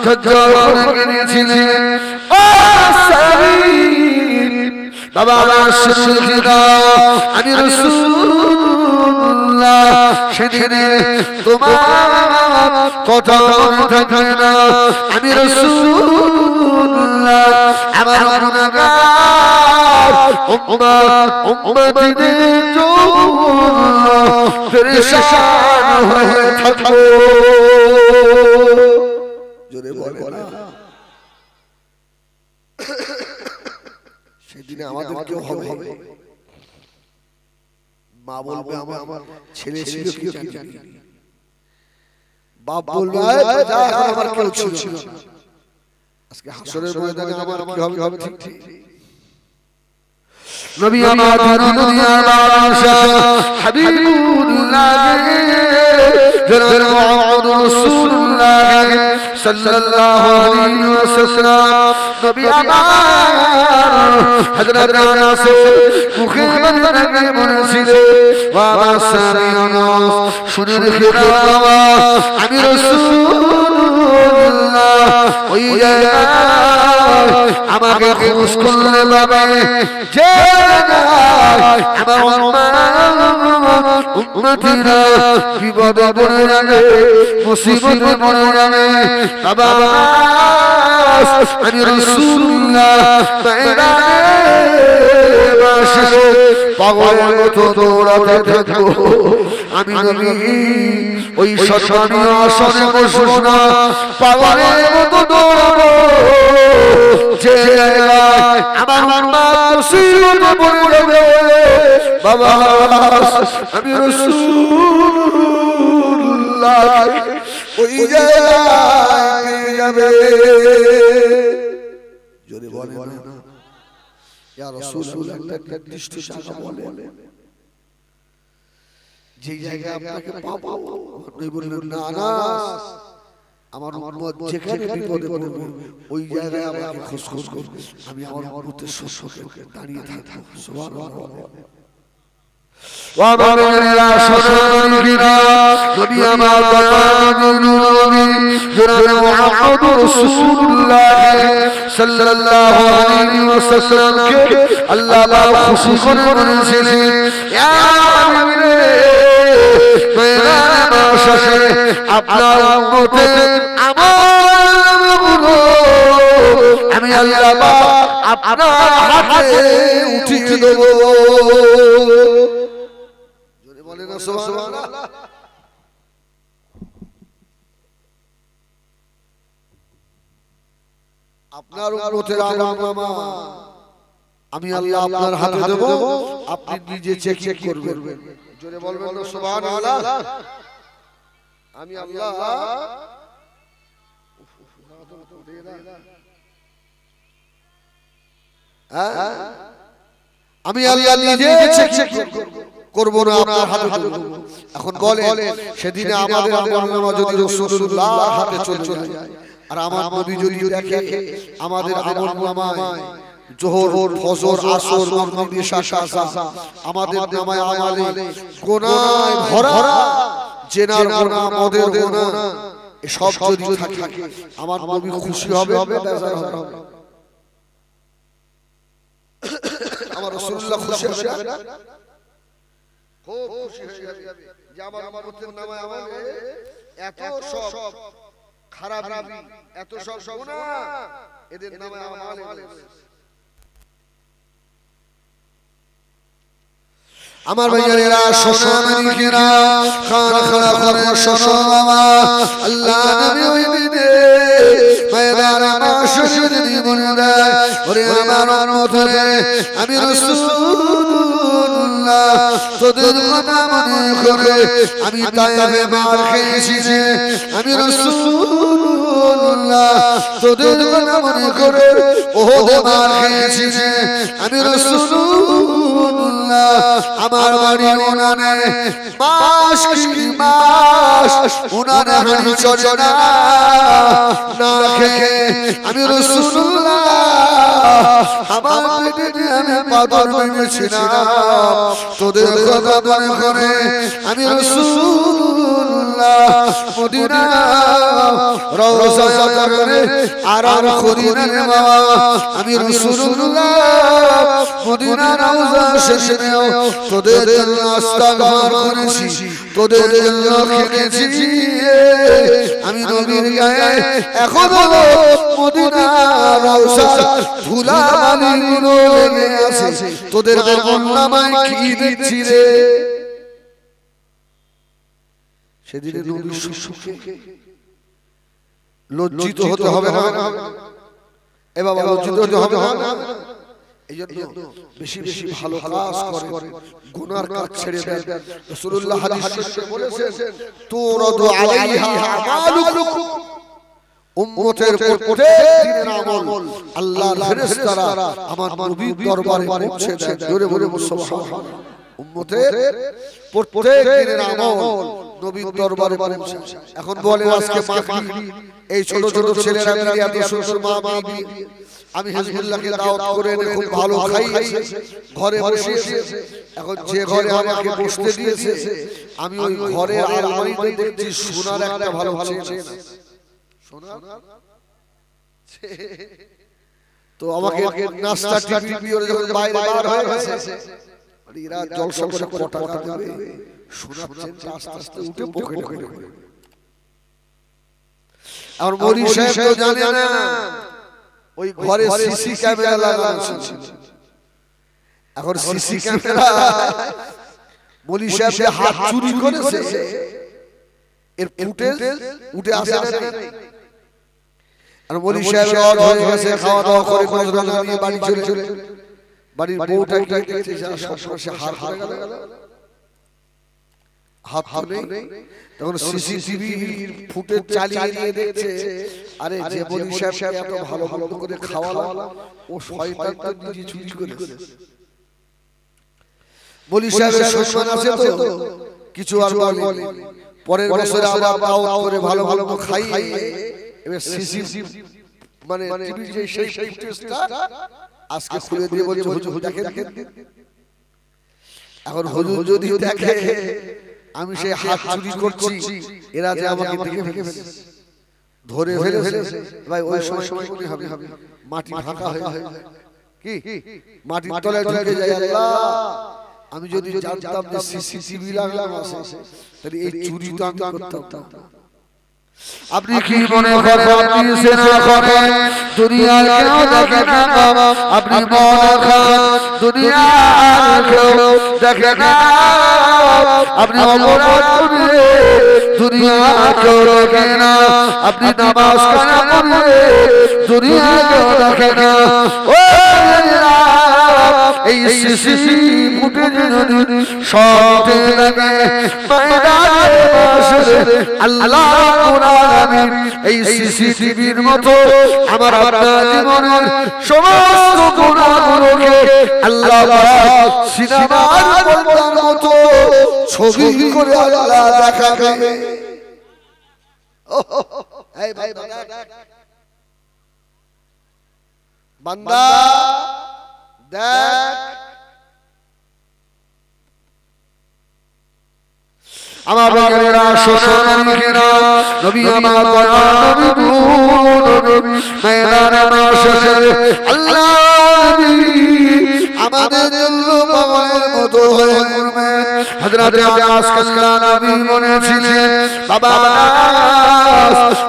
সজ্জল করে নিয়েছিলেন ও সাবিব বাবা আমার শিরকিদা আমি রাসূলুল্লাহ সেদিনে তোমার কথা মনে থাকে না আমি রাসূলুল্লাহ আমার গুনাহগার উম্মতিদের জন্য পেরেশান হয়ে থাকবো জোরে বলে না সেদিনে আমাদের কি হবে মা বলবে আমার ছেলে ছিল কি জানি বাপ বলবে যা এখন আমার কেউ ছিল না আজকে হাসরের ময়দানে আমার কি হবে ঠিক নবী আমার দুনিয়া বাদশা হাবিবুল্লাহ জনাব মুহাম্মদ রাসূলুল্লাহ সাল্লাল্লাহু আলাইহি ওয়াসাল্লাম নবী আমার হযরত আনাস মুখে বলতে বলেছিলেন ওয়া সারিয়ানাস শুনে রেখে বাবা আমি রাসূলুল্লাহ ওই আমাকে খুশ করলে বাবা যে আমার উম্মতিরা বিপদে পড়ে যাবে মুসিবতে পড়ে যাবে বাবা আমি রাসূলুল্লাহ ময়দানে বসে পাগলের মতো দৌড়াতে থাকবো আমি নবী ওই সম্মানীয় আসনে বসবো না পাগলের মতো দৌড়াবো যে আমার মুসিবতে পড়ে যাবে বাবা আমি রাসূলুল্লাহ ওই জায়গায় যাবে জোরে বলে না ইয়া রাসূলুল্লাহ একটা নির্দিষ্ট জায়গা বলে যে জায়গায় আপনাকে পাবো আপনি বললেন না আনাস আমার উম্মত যেখানে বিপদে পড়বে ওই জায়গায় আমাকে খুশখুশ করবে আমি আমার উম্মতের শোষকে দাঁড়িয়ে থাকবো সুবহানাল্লাহ وَمَنْ شَرِكِنَا نبي ما نبي جناب محمد رسول الله صلى الله عليه وسلم الله لا خصوص করেছিলেন ইয়া মেরা শাশে আপনার উম্মতের আমলগুলো আমি আল্লাহ আপনার হাতে উঠিয়ে দেব আপনার উম্মতের আমলনামা আমি আল্লাহ আপনার হাতে দেব আপনি নিজে চেক করবেন জোরে বলবেন সুবহানাল্লাহ আমি আল্লাহ আমি আল্লাহ নিজে চেক করব না আপনার হাতে দেব। এখন বলে সেদিনে আমাদের আমলনামা যদি রাসূলুল্লাহর হাতে চলে যায় আর আমার নবী যদি দেখে আমাদের আমলনামায় জোহর ফজর আসর মাগরিব ইশা শাফা আমাদের নামায় আমালে গুনাহ ভরা জেনার গুনাহ মদের গুনাহ এসব যদি থাকে আমার নবী খুশি হবে বেজার হবে আমার রাসূলুল্লাহ খুশি হবে না খুব খুশি হয়ে যাবে যে আমার উম্মতের নামায় আমালে এত সব খারাপি এত সব গুনাহ এদের নামায় আমালে আমার ভাইয়েরা শোনো মালিকেরা খান খানা করে শোনো মামা আল্লাহ নবী ওই দিনে ময়দানে মাশহুর জীবনে দেয় ওরে আমার মতরে আমি রাসূলুল্লাহ তোদের কথা মনে করে আমি তায়েফে মার খেয়েছি যে আমি রাসূলুল্লাহ তোদের কথা মনে করে ওহদে মার খেয়েছি যে আমি রাসূলুল্লাহ আমার বাড়ি উনানে মাস কি মাস উনানে হানি চলে না না খেয়ে আমি রাসূলুল্লাহ আমার পেটে আমি পাথর মেরেছিলাম তোদের কথা মনে করে আমি রাসূলুল্লাহ মদিনা রওজা করে আরাম করি না বাবা আমি রাসূলুল্লাহ মদিনা রওজা শেষে তোদের জন্য ইস্তিগফার করেছি তোদের জন্য খেয়েছি আমি নবীর গায়ে এখনো মদিনা রওজা ধুলা বালিগুলো লেগে আছে তোদের আমলনামায় কি দিচ্ছি রে সেদিনে নবীর সুখে লজ্জিত হতে হবে না এ বাবা লজ্জিত হতে হবে না এইজন্য বেশি বেশি ভালো কাজ করে গুনার কাজ ছেড়ে দেন রাসূলুল্লাহ হাদিসে বলেছেন তুরাদু আলাইহা আমালুকুম উম্মতের প্রত্যেক দিনের আমল আল্লাহর ফেরেশতারা আমার নবীর দরবারে পৌঁছে দেন জোরে বলে সুবহানাল্লাহ উম্মতের প্রত্যেক দিনের আমল নবীর দরবারে পৌঁছে এখন বলে আজকে মাগরিব এই ছোট ছোট ছেলেরা মিলে এত সুন্দর মাগরিব আমি হিজবুল্লাহকে দাওয়াত করে এনে খুব ভালো খাইয়েছি ঘরে বসিয়েছি এখন যে ঘরে আমাকে বসতে দিয়েছে আমি ওই ঘরের আলমারিতে দেখছি সোনার একটা ভালো চেন সোনার তো আমাকে নাস্তা টিপি ওরে যখন বাইরে বার হয়ে গেছে আরে এরা জলসা করে টাকা দেবে সোনার চেনটা আস্তে আস্তে উঠে পকেটে করে আর মরি সাহেব তো জানে না ওই ঘরে সিসি ক্যামেরা লাগানো ছিল এখন সিসি ক্যামেরা মলি সাহেব হাত চুরি করেছে এর ফুটেজ উঠে আসে না আর মলি সাহেব অড হয়ে গেছে খাওয়া দাওয়া করে কোন নিয়ে বাড়ি চলে বাড়ির বউটা দেখছে সবসময় হাত হয়ে গেল হাত নেই তখন সিসিটিভির ফুটেজ চালিয়ে নিয়ে দেখছে আরে যে মলি সাহেব এত ভালো ভালো করে খাওয়ালাম ও শয়তান তো নিজে চুরি করেছে মলি সাহেবের সম্মান আছে তো কিছু আর বলে পরের বছর আবার দাওয়াত করে ভালো ভালো খাইয়ে এবার সিসি মানে টিভি যে সেই ফুটেজটা আজকে খুলে দিয়ে বলছে হুজুর দেখেন এখন হুজুর যদি দেখে আমি সেই হাত চুরি করছি এরা যে আমাকে দেখে ফেলেছে ধরে ফেলেছে ভাই ওই সময় কি হবে মাটি ঢাকা হয়ে যায় কি মাটির তলায় ঢুকে যায় আল্লাহ আমি যদি জানতাম যে সিসিটিভি লাগানো আছে তাহলে এই চুরি তো আমি করতাম আপনি কি মনে করেন আপনি সেনা করেন দুনিয়ার কেউ দেখে না আপনি মনে করেন দুনিয়ার কেউ দেখে না আপনি অপরাধ করলে দুনিয়ার কেউ দেখে না আপনি নামাজ কায়েম করলে দুনিয়ার কেউ দেখে না ও এই সিসি ফুটেজ যদি সব লাগে ময়দানে বসে আল্লাহ রাব্বুল আলামিন এই সিসিটিভির মতো আমার আপনার জীবনের সমস্ত গুনাহগুলোকে আল্লাহ পাক সিনেমার পর্দার মতো ছবি করে আল্লাহ দেখাবে। এই বান্দা দেখ আমার বাবারা শোনান কিনা নবী আমার নবী নবী ময়দানে মাশারে আল্লাহ আমাদের জন্য বাবার মতো হয়ে করবেন। হযরত আব্বাস কাল্লা নবী বলেছিলেন বাবা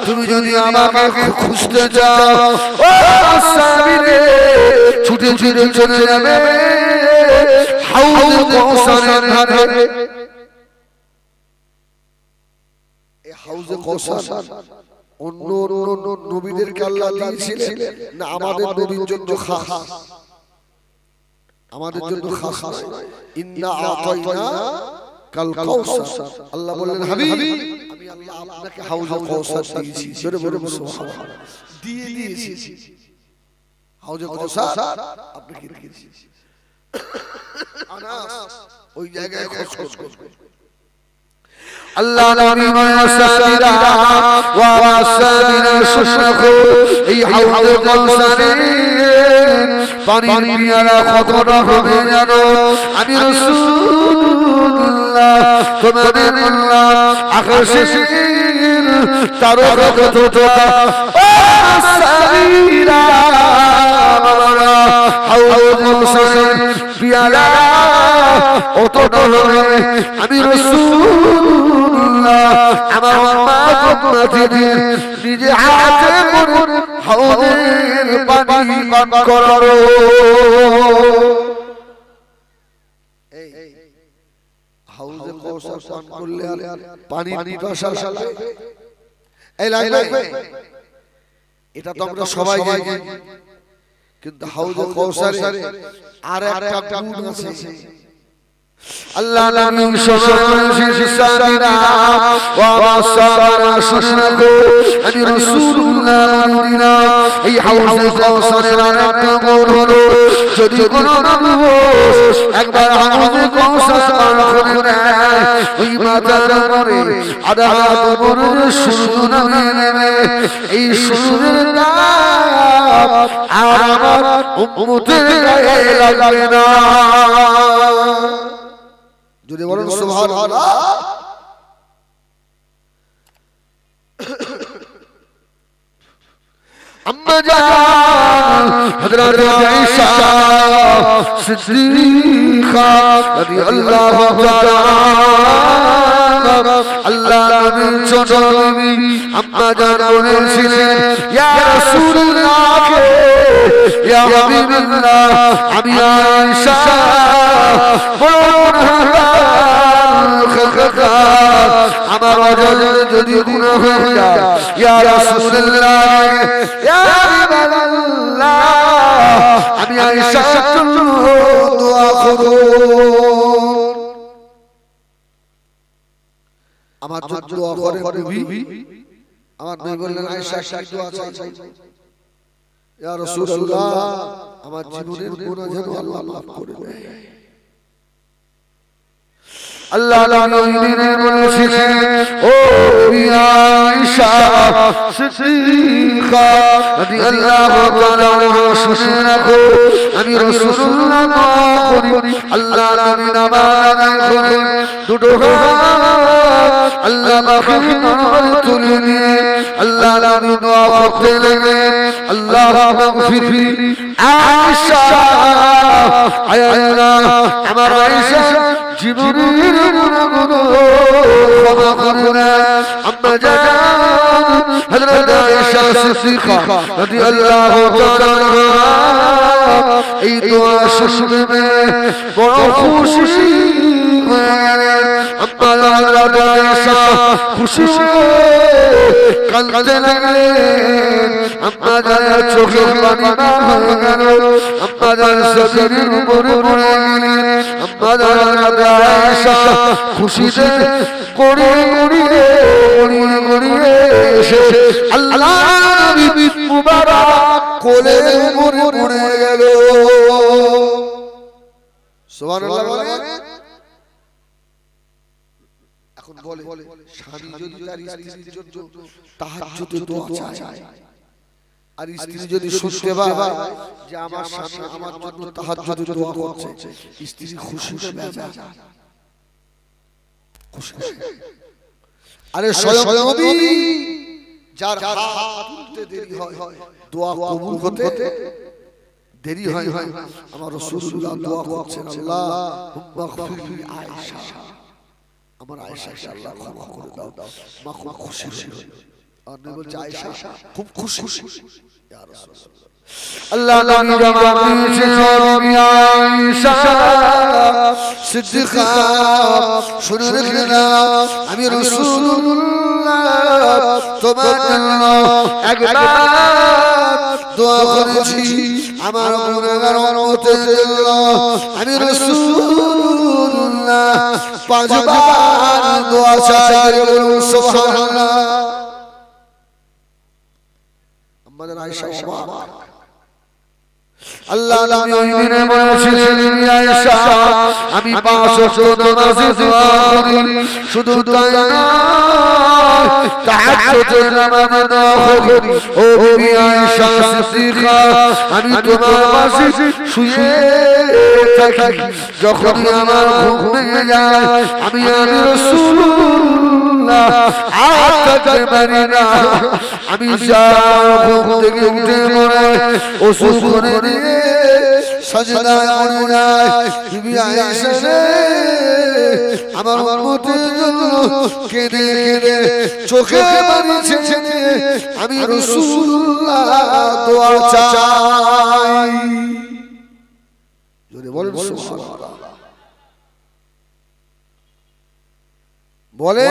তুমি যদি আমাকে খুঁজতে যাও ও সাবিরে ছুটে ছুটে চলে যাবে হাউজ কাউসারের ধারে। হাউজে কাউসার অন্য অন্য নবীদেরকে আল্লাহ দিয়েছিলেন না আমাদের নবীর জন্য খাস? আমাদের জন্য খাস নয়। ইন্না আতাইনা কাল কাউসার আল্লাহ বললেন হাবিব আমি আল্লাহ আপনাকে হাউজে কাউসার দিয়েছি। জোরে বলুন সুবহানাল্লাহ। দিয়ে দিয়েছি হাউজে কাউসার আপনাকে দিয়েছি। আনাস ওই জায়গায় খোঁজ আল্লাহ নবী মাসাবিরা ওয়া ওয়াসাবিরা শুশরাকু এই হাউজে কাউসারে পানির পিয়ালা কতটা হবে জানো? আমি রাসূলুল্লাহ তোমাদের আল্লাহ আকাশের তারকা কতটা ওয়াসাবিরা হাউজে কাউসারের পিয়ালা কতটা হবে আমি রাসূলুল্লাহ আমার নিজে হাতে করে হাউজের পানি পান করারো। হাউজে কাউসার পান করলে পানি পিপাসা লাগবে? এই লাগবে? এটা তো আমরা সবাই জানি, কিন্তু হাউজে কাউসারে আর একটা গুণ আছে। আল্লাহ নবী সাবিরা ওয়া ওয়াসাবিরা শুশরাকু আমি রাসূলুল্লাহ নবীনা এই হাউজে কাউসারের আরেকটা গুণ হলো যদি কোনো মানুষ একবার হাউজে কাউসার পান করে নেয় ওই মাথার উপরে আধা হাত উপরে সূর্য নামে নেমে এই সূর্যের তাপ আর আমার উম্মতের গায়ে লাগবে না। যদি বলেন সুবহানাল্লাহ। আম্মা জান হযরত আয়েশা সিদ্দিকা রাদিয়াল্লাহু তাআলা আল্লাহ নবীর ছোট নবী আম্মা জান বলেছিলেন ইয়া রাসূলুল্লাহ ইয়া হাবিবাল্লাহ আমি আয়েশা আমার অজান্তে যদি গুনাহ হয়ে যায় ইয়া রাসূলুল্লাহ ইয়া হাবিবাল্লাহ আমি আয়েশার জন্য দোয়া করুন। আমার জন্য দোয়া করেন নবী। আমার নবী বললেন আয়েশা কি দোয়া চাই? ইয়া রাসূলুল্লাহ আমার জীবনের গুনাহ যেন আল্লাহ মাফ করে দেয়। আল্লাহ নবী বলেছিলেন ও আয়েশা সিদ্দিকা রাদিয়াল্লাহু তাআলা শুনে রাখো আমি রাসূলুল্লাহ করি আল্লাহ নবী নামাজ করে দুটো হাত আল্লাহ পাকের নামে তুলে নিয়ে আল্লাহ নবী দোয়া করতে লাগলেন আল্লাহুম্মা গফিরলি আয়েশা আয়ানা আমার আয়েশা জীবনের গুনাহগুলো ক্ষমা করুন। আম্মা জান হযরত আয়েশা সিদ্দিকা রাদিয়াল্লাহু তাআলা এই দোয়া শুনে বড় খুশি হলেন। আম্মা হযরত আয়েশা খুশি কাঁদতে লাগলেন। আম্মা জানের চোখে পানি বার হয়ে গেল। আম্মা জান জমিনের উপরে পড়ে গেলেন। আমাদের আয়েশা খুশিতে গড়িয়ে গড়িয়ে এসে আল্লাহ নবী মুবারক কোলে পড়ে গেল। সুবহানাল্লাহ বলেন। এখন বলে স্বামী যদি তার স্ত্রীর জন্য তাহাজ্জুদে দোয়া চায় আর স্ত্রী যদি শুনতে পায় যে আমার স্বামী আমার জন্য তাহাজ্জুদে দোয়া করছে, স্ত্রী খুশি হবে না? খুশি। আরে স্বয়ং নবী যার হাত তুলতে দেরি হয় দোয়া কবুল হতে দেরি হয়। আমার রাসূলুল্লাহ দোয়া করছেন, আল্লাহুম্মা গফিরলি আয়েশা, আমার আয়েশাকে আল্লাহ ক্ষমা করে দাও। মা খুব খুশি হলো। আর নবী বলছে আয়েশা খুব খুশি ইয়া রাসূলুল্লাহ। আল্লাহ নবী জবাব দিয়েছেন, আয়েশা সিদ্দিকা শুনে রেখে দাও, আমি রাসূলুল্লাহ তোমার জন্য একবার দোয়া করেছি আমার গুনাহগার উম্মতের জন্য। আমি রাসূলুল্লাহ 5 বার দোয়া চাই, বলুন সুবহানাল্লাহ। আমাদের আয়েশা অবাক। আল্লাহ নবী ওই দিনে বলেছিলেন, আয়েশা আমি 5 ওয়াক্ত নামাজে দোয়া করি, শুধু তাই নয় তাহাজ্জুদের নামাজে দোয়া করি। ও বিবি আয়েশা সিদ্দিকা, আমি তোমার পাশে শুয়ে থাকি, যখন আমার ঘুম ভেঙে যায় আমি রাসূলুল্লাহ আর থাকতে পারি না। আমি ঘুম থেকে উঠে পড়ে ওযু করে নিয়ে সাজদায় পড়ে যাই। বিবি আয়েশা আমার উম্মতের জন্য কেঁদে কেঁদে চোখে পানি ছেড়ে আমি রাসূলুল্লাহ দোয়া চাই। জোরে বলেন সুবহানাল্লাহ। বলে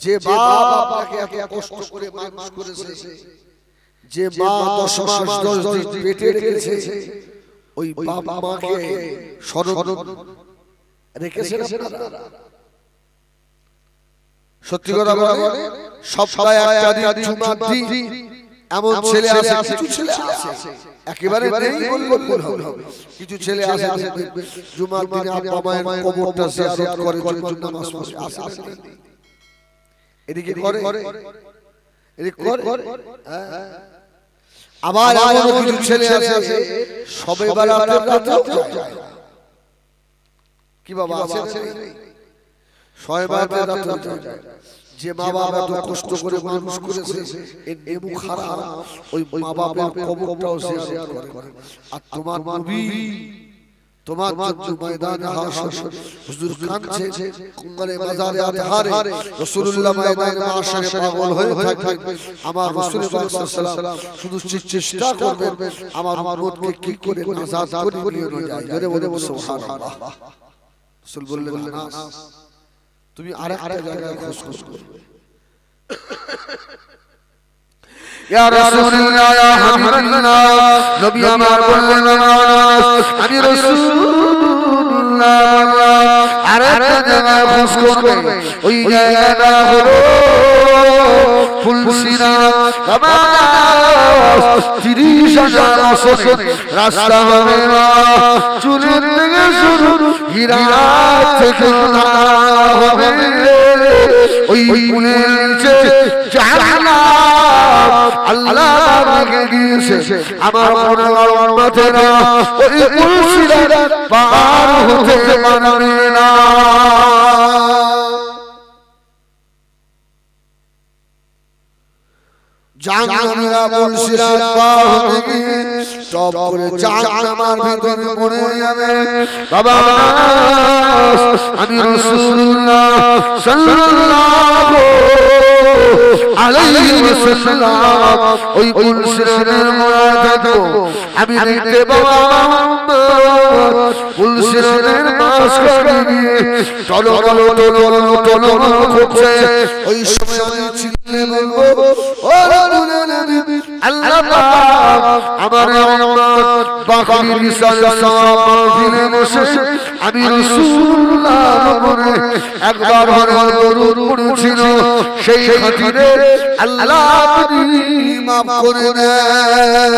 যে বাপ আপনাকে এত কষ্ট করে মানুষ করেছে, যে মা 10 মাস 10 দিন পেটে রেখেছে, ওই বাপ মাকে স্মরণ রেখেছেন আপনারা? সত্যি কথা বলে সপ্তাহে একটা দিন জুমার দিন এমন ছেলে আছে, কিছু ছেলে আছে একেবারে নেই বললে ভুল হবে, কিছু ছেলে আছে জুমার দিনে আব্বা মায়ের কবরটা জিয়ারত করে জন্য নামাজ পড়ে আসে। এদিকে করে আবার এমন কিছু ছেলে আছে সবে বেলাতে রাতেও যায়। কি বাবা আছে? সবে বেলাতে রাতেও যায়। যে মা বাবা এত কষ্ট করে মানুষ করেছে এর নেমু খারাপ, ওই মা বাবার কবরটাও জিয়ারত করে। আর তোমার নবী তোমার জন্য ময়দানে হাসর হুজুর কাঁদছে, কুমারে মাজারে আতহারে রাসূলুল্লাহ ময়দানে হাসরে পাগল হয়ে থাকবে। আমার রাসূল সাল্লাল্লাহু আলাইহি শুধু চেষ্টা করবেন আমার উম্মতকে কি করে নাজাত করে নিয়ে যায়। জোরে বলে সুবহানাল্লাহ। রাসূল বললেন, আনাস তুমি আরেকটা জায়গায় খোঁজ করবে। ইয়া রাসূলুল্লাহ ইয়া হাবিবাল্লাহ, নবী আমার বললেন, আমি রাসূলুল্লাহ আরেকটা জায়গায় খোঁজ করবে। ওই জায়গাটা হলো ফুলসিরা। 30,000 বছরে রাস্তা হবে না, চুলের থেকে শুরু হীরা থেকে হবে। ওই ফুলের নিচে জান্নাত আল্লাহ আমাকে দিয়েছে। আমার গুনাহগার উম্মতেরা ওই ফুলসিরা পার হতে পারবে না। জাহান্নামীরা ফুলসিরাত পার হতে গিয়ে টপ করে জাহান্নামের ভিতরে পড়ে যাবে। বাবা আমি রাসূলুল্লাহ সাল্লাল্লাহু আলাইহি ওয়াসাল্লাম ওই ফুলসিরাতের মধ্যে থাকবো। আমি দেখতে বাবা ফুলসিরাতের মাঝখানে গিয়ে টলমল করছে। ওই সময় আমি চিল্লে বলবো, ও আল্লাহ পাক আমার উম্মত বাকি রিসালাত মাহফিলে বসে আমি রাসূলুল্লাহ বলে একবার দরুদ পড়েছিল সেই খাতিরে আল্লাহ আপনি maaf করে দেন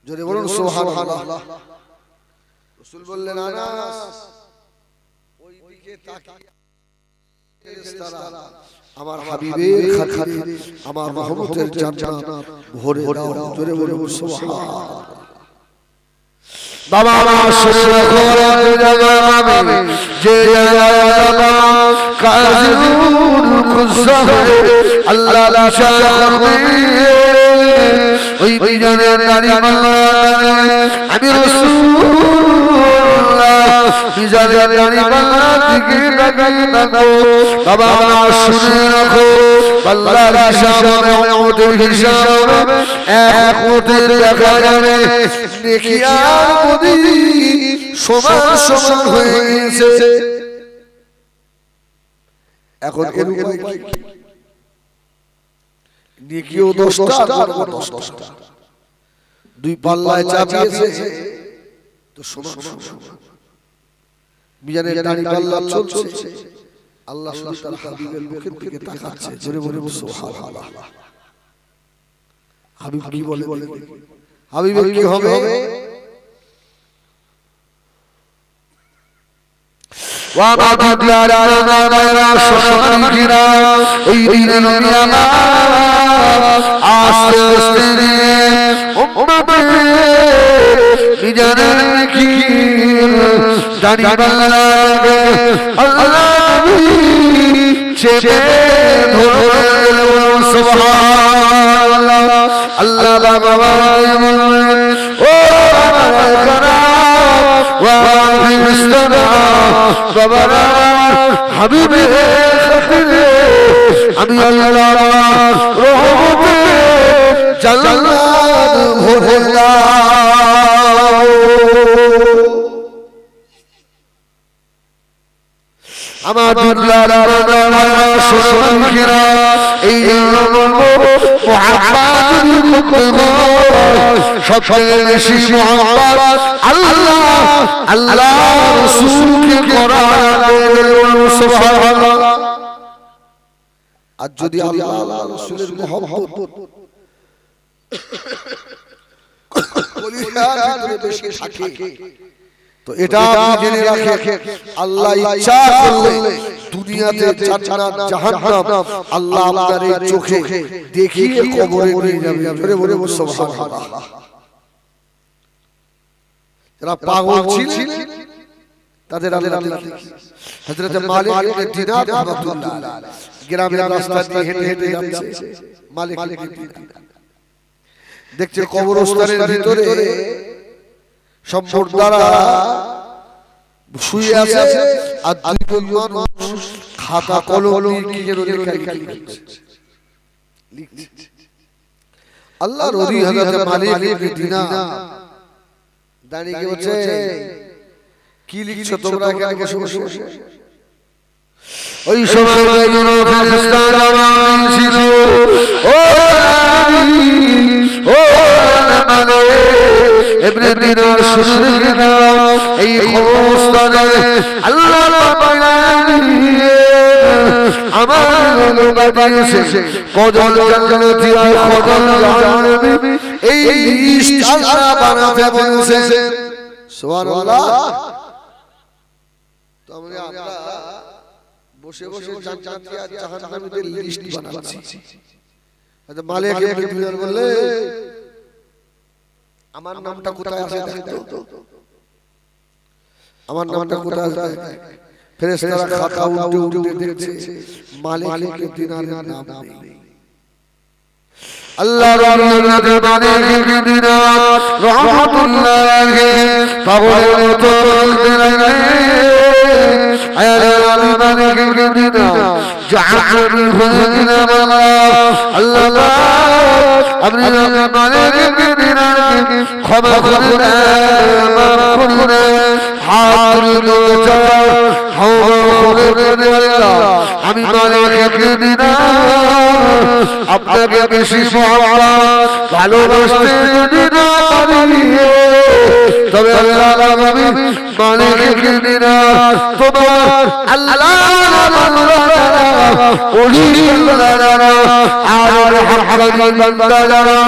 জোরে বলুন সুবহানাল্লাহ রাসূল বললেন আনাস ওই দিকে তাকিয়ে ফেরেশতারা আমার হাবিবের খাতিরে আমার রহমতের জান্নাত ভরে দাও জোরে বলুন সুবহানাল্লাহ বাবা শুনে খবর জানাবে যে কাজুর খুশাবে আল্লাহ লা শাকরবে ওই বিজনের নারী আমি রাসূলুল্লাহ বিজনের নারী দিকে তাকিয়ে থাকো বাবা শুনে রাখো আল্লাহর হিসাবে আমাদের হিসাবে এক হতে দেখা যাবে নেকি আর বদি সমান সমান হয়ে গেছে এখন এর উপায় কি নেকিও 10টা আর 10টা দুই পাল্লায় চাপিয়েছে তো সমান সমান মিজানের দাড়ি পাল্লা চলছে আল্লাহ সুবহানাহু ওয়া তাআলা হাবিবের মুখের দিকে তাকাচ্ছে জোরে বলে সুবহানাল্লাহ হাবিব কি বলে হাবিবের কি হবে ওয়া মাদাদিয়ারা নারা সুশানিরা ওই দিনে নবী আমার আস্তে আস্তে উম্মতে মিজানের কি দাড়ি পাল্লা আল্লাহ চেপে ধরে সুবহানাল্লাহ আল্লাহ বাবা ও মালায়েকা ওয়া ফিরিস্তারা বাবা হাবিবের খাতিরে আমি আল্লাহ রহমতে জান্নাত ভরে দাও আমার দুলার সুশানিরা এই মুহাব্বত সবচেয়ে বেশি মুহাব্বত আল্লাহ রাসূলকে করা সুবহানাল্লাহ আর যদি আল্লাহ রাসূলের মুহাব্বত কলিজার ভিতরে বেশি থাকে তো এটা আপনি জেনে রাখেন আল্লাহ ইচ্ছা করলে দুনিয়াতে জান্নাত জাহান্নাম আল্লাহ আপনার এই চোখে দেখিয়ে কবরে নিয়ে যাবে জোরে বলে সুবহানাল্লাহ যারা পাগল ছিলেন তাদের আল্লাহ হযরত মালিক ইবনে দিনার রাহমাতুল্লাহ গ্রামের রাস্তা দিয়ে হেঁটে হেঁটে যাচ্ছে মালিক ইবনে দিনার দেখছে কবরস্থানের ভিতরে সব মুর্দারা শুয়ে আছে আর দুইজন মানুষ খাতা কলম নিয়ে কি যেন লিখছে আল্লাহর ওলি হযরত মালিক ইবনে দিনার দাঁড়িয়ে বলছে কি লিখছো তোমরা এখানে বসে বসে ওই সময় ফেরেশতারা ছিল ও ইবনে দিনার শুনে নাও এই খবরস্থানে আল্লাহ রাব্বুল আলামিন আমার লোক পাঠিয়েছে কদল জান্নাতি আর কদল জাহান্নামী এই লিস্ট আল্লাহ বানাতে বলেছে সুবহানাল্লাহ তো আমরা বসে বসে জান্নাতি আর জাহান্নামীদের লিস্ট বানাচ্ছি আচ্ছা মালিক ইবনে দিনার বললে আমার নামটা কোথায় আছে দেখো আমার নামটা কোথায় আছে ফেরেশতারা খাতা উল্টে উল্টে দেখছে মালিক ইবনে দিনারের নাম নেই আল্লাহ রাব্বুল মালিক ইবনে দিনার রাহমাতুল্লাহ আলাইহি পাগলের মতো বলতে লাগলেন আয়া মালিক ইবনে দিনার জাআলনি ফাদিনা আল্লাহ আপনি মালিক ইবনে দিনারকে ক্ষমা করে দেন মাফ করে দেন হাত তুলে আমি মালিক ইবনে দিনার আপনাকে বেশি মহব্বত ভালোবাসতে যদি না পারি তবে আল্লাহ আমি মালিককে দিনা তোমার আল্লাহ ওলি বান্দারা আর হাক্কানি বান্দারা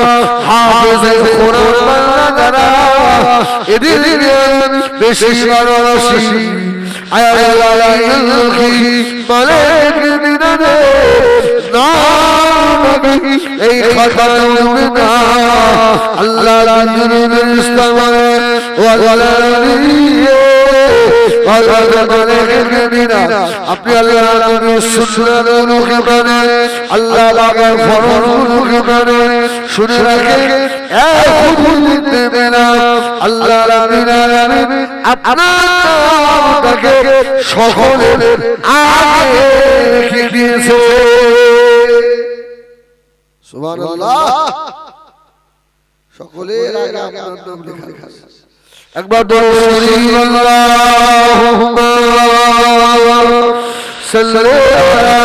হাফেজে কোরআন বান্দারা এদের বেশি ভালোবাসি আল্লাহ মালিককে দিনা না এই খাতায় না আল্লাহ দিনের ইসলামে ওয়ালা আপনি আল্লাহ সুন্নাহকে মানে আল্লাহ ফরজকে মানে শুনে রাখে আল্লাহ রাব্বুল আলামিন আপনাকে সকলের আগে রেখে দিয়েছে সুবহানাল্লাহ সকলের আগে আপনার নাম লেখা আছে একবার দরুদ আল্লাহুম্মা সাল্লি আলা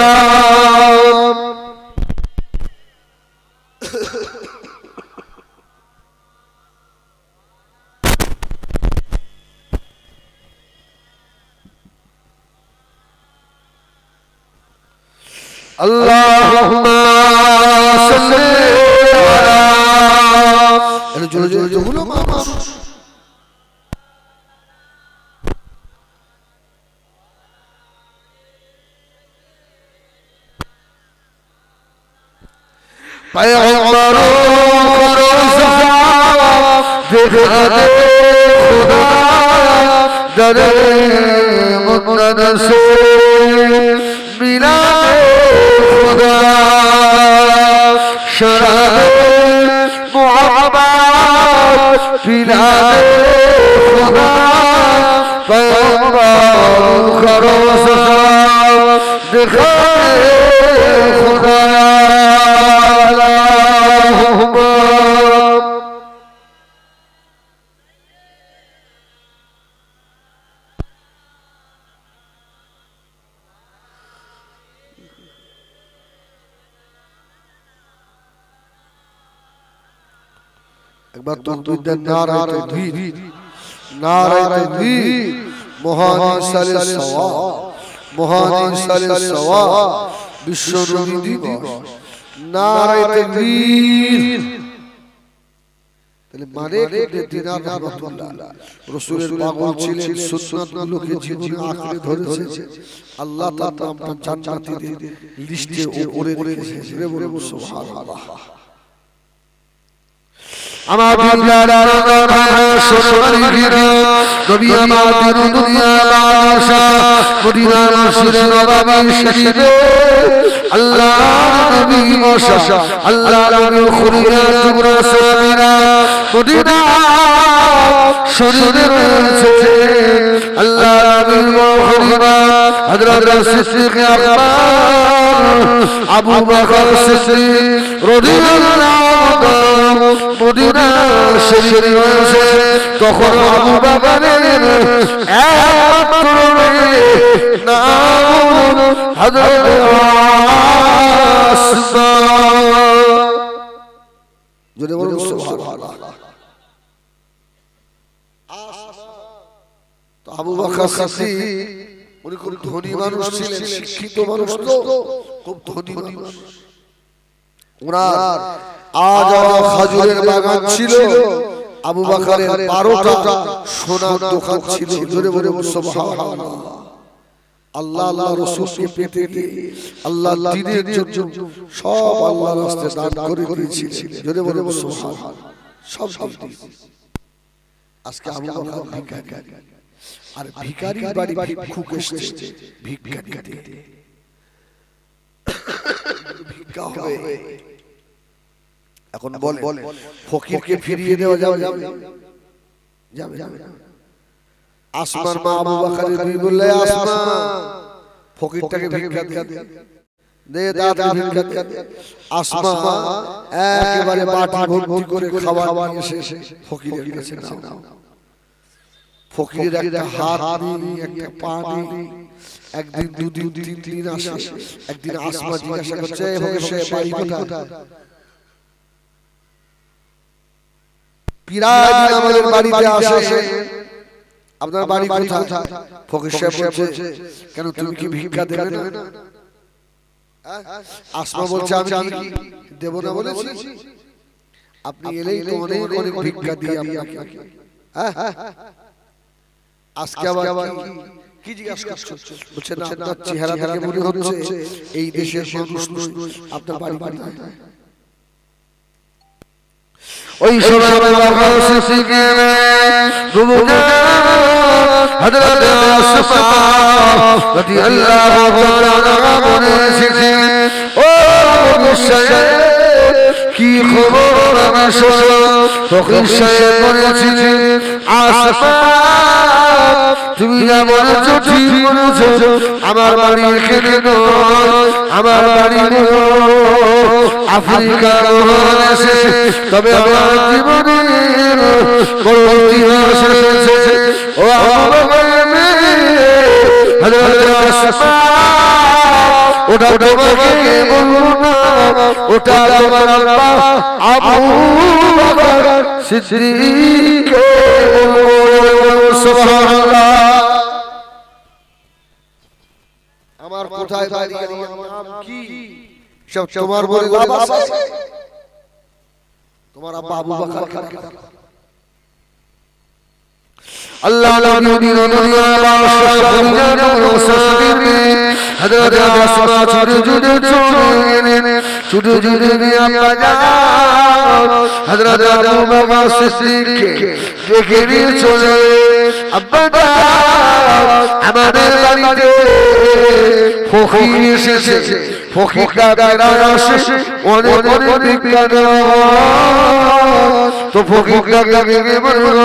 আল্লাহুম্মা সাল্লি আলা এটা জোরে জোরে বলো মামা पैगंबरों को रोज़ा दिखा दे खुदा दरे मुन्नत से मिला खुदा शराब मुहब्बत पिला दे खुदा पैगंबरों को रोज़ा दिखा दे खुदा একবার তাকবীর নারে তাকবীর নারে তাকবীর মহান ইনসালের সওয়াব মহান ইনসালের সওয়াব বিশ্ব নবী দিবস নারে তাকবীর তাহলে মালিক ইবনে দিনার রাহমাতুল্লাহ রাসূলের পাগল ছিলেন সুন্নাতগুলোকে জীবনে আঁকড়ে ধরেছে আল্লাহ তাআলা আপনার জান্নাতীদের লিস্টে উপরে রেখেছে বলে সুবহানাল্লাহ আমার দিলদার সোনার গিরা নবী আমাদের দুনিয়া বাদশা মদিনা মসজিদে নববী শরীফে আল্লাহ নবী মাশা আল্লাহ নবী খুরিয়া কুবরা সামিরা মদিনা শরীফে রয়েছে আল্লাহ নবী খুরিয়া হযরত সিদ্দিক আকবর আবু বকর সিদ্দিক রাদিয়াল্লাহু আনহু মদিনা শরীফে রয়েছে তখন আবু বকরের একমাত্র নাম হযরত আসমা জোরে বলুন সুবহানাল্লাহ তো আবু বকর সিদ্দিক উনি খুব ধনী মানুষ ছিলেন শিক্ষিত মানুষ তো খুব ধনী মানুষ ওনার আজ খাজুরের বাগান ছিল আবু বকরের 12টা সোনার দোকান ছিল জোরে বলে সুবহানাল্লাহ আল্লাহ আল্লাহ রাসূলকে পেতে গিয়ে আল্লাহ দ্বীনের জন্য সব আল্লাহর রাস্তায় দান করে দিয়েছিলেন জোরে বলে সুবহানাল্লাহ সব আজকে আবু বকর ভিখারি আর ভিখারির বাড়ি ভিক্ষুক এসেছে ভিক্ষা দিতে ভিক্ষা হবে এখন বল ফকিরকে ফিরিয়ে দেওয়া যাবে যাবে আসমার মা আবু বকরের দুই বললে আসমা ফকিরটাকে ভিক্ষা দে দাদা ভিক্ষা দে আসমা একেবারে বাটি ভর্তি করে খাবার নিয়ে এসে ফকিরের কাছে নাও ফকিরের একটা হাত নেই একটা পা নেই একদিন দুদিন তিন দিন আসে একদিন আসমা জিজ্ঞাসা করছে সে বাড়ি কোথায় প্রায় দিন আমাদের বাড়িতে আসে আপনার বাড়ি কোথায় ফকির সাহেব বলছে কেন তুমি কি ভিক্ষা দেবে না আসমা বলছে আমি কি দেব না বলেছি আপনি এলেই তো অনেক অনেক ভিক্ষা দিই আপনাকে আজকে আবার কি জিজ্ঞাসা করছো বলছে না আপনার চেহারা দেখে মনে হচ্ছে এই দেশের মানুষ আপনার বাড়ি কোথায় ওই সময় বাবা সিসিকে দুবুকে হযরত আসমা রাদিয়াল্লাহু তাআলা বলেছে ও মুশাইখ কি খবর আমার শোনো ফকির সাহেব বলেছিলেন আসমা তুমি যা বলেছো ঠিক বলেছো আমার বাড়ি এখানে নয় আমার বাড়ি আফ্রিকার মহাদেশে তবে আমার জীবনের বড় ইতিহাস রয়েছে ও ওটা তোমাকে বলবো না ওটা তোমার আবু বকর সিদ্দিক সুবহানাল্লাহ আমার কোথায় বাড়ি আমার নাম কি সব তোমার বলে লাভ আছে তোমার আব্বা আবু বকর আল্লাহ নবী দুনিয়া হযরত আসমা ছোট হযরত আবু বকর সিদ্দিক দেখে নিয়ে চলে আব্বা আমাদের বাড়িতে ফকির এসেছে ফকিরটা বেড়ায় আসে অনেক অনেক ভিক্ষা তো ফকিরটা গিয়ে বলল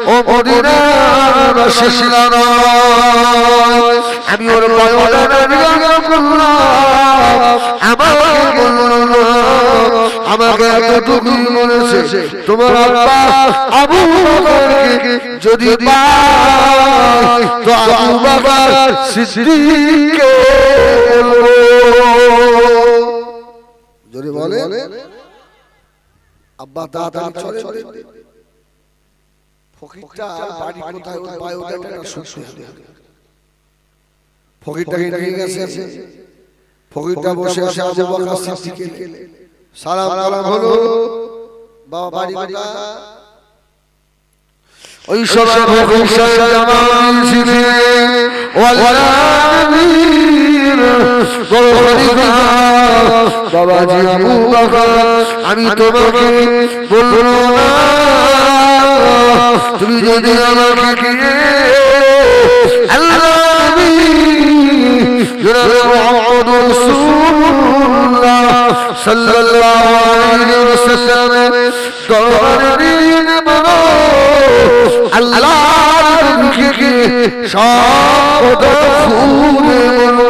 ও মদিনার শেষলা নয় আমি ওর বায়োডাটা জিজ্ঞাসা করলাম আমাকে বলল আমাকে এতটুকু বলেছে তোমার আব্বা আবু বকরকে যদি পায় তো আবু বকর সিদ্দিককে যদি বলে আব্বা তাড়াতাড়ি চলে ফকিরটা বাড়ি কোথায় ওই বায়োডাটাটা শুনতে ফকিরটাকে নিয়ে গেছে ফকিরটা বসে আছে আবু বকর সিদ্দিককে সালাম কালাম হলো বাবা বাড়ি কোথায় ওই সময় ফকির সাহেব জামাল ছিলেন ওয়াল্লাহির বড় বাবাজি আবু বকর আমি তোমাকে বলবো না তুমি যদি আমাকে আল্লাহ নবী জনাব মুহাম্মদ রাসূলুল্লাহ সাল্লাল্লাহু আলাইহি ওয়াসাল্লাম দরবারে বলো আল্লাহর নবীকে সব খুলে বলো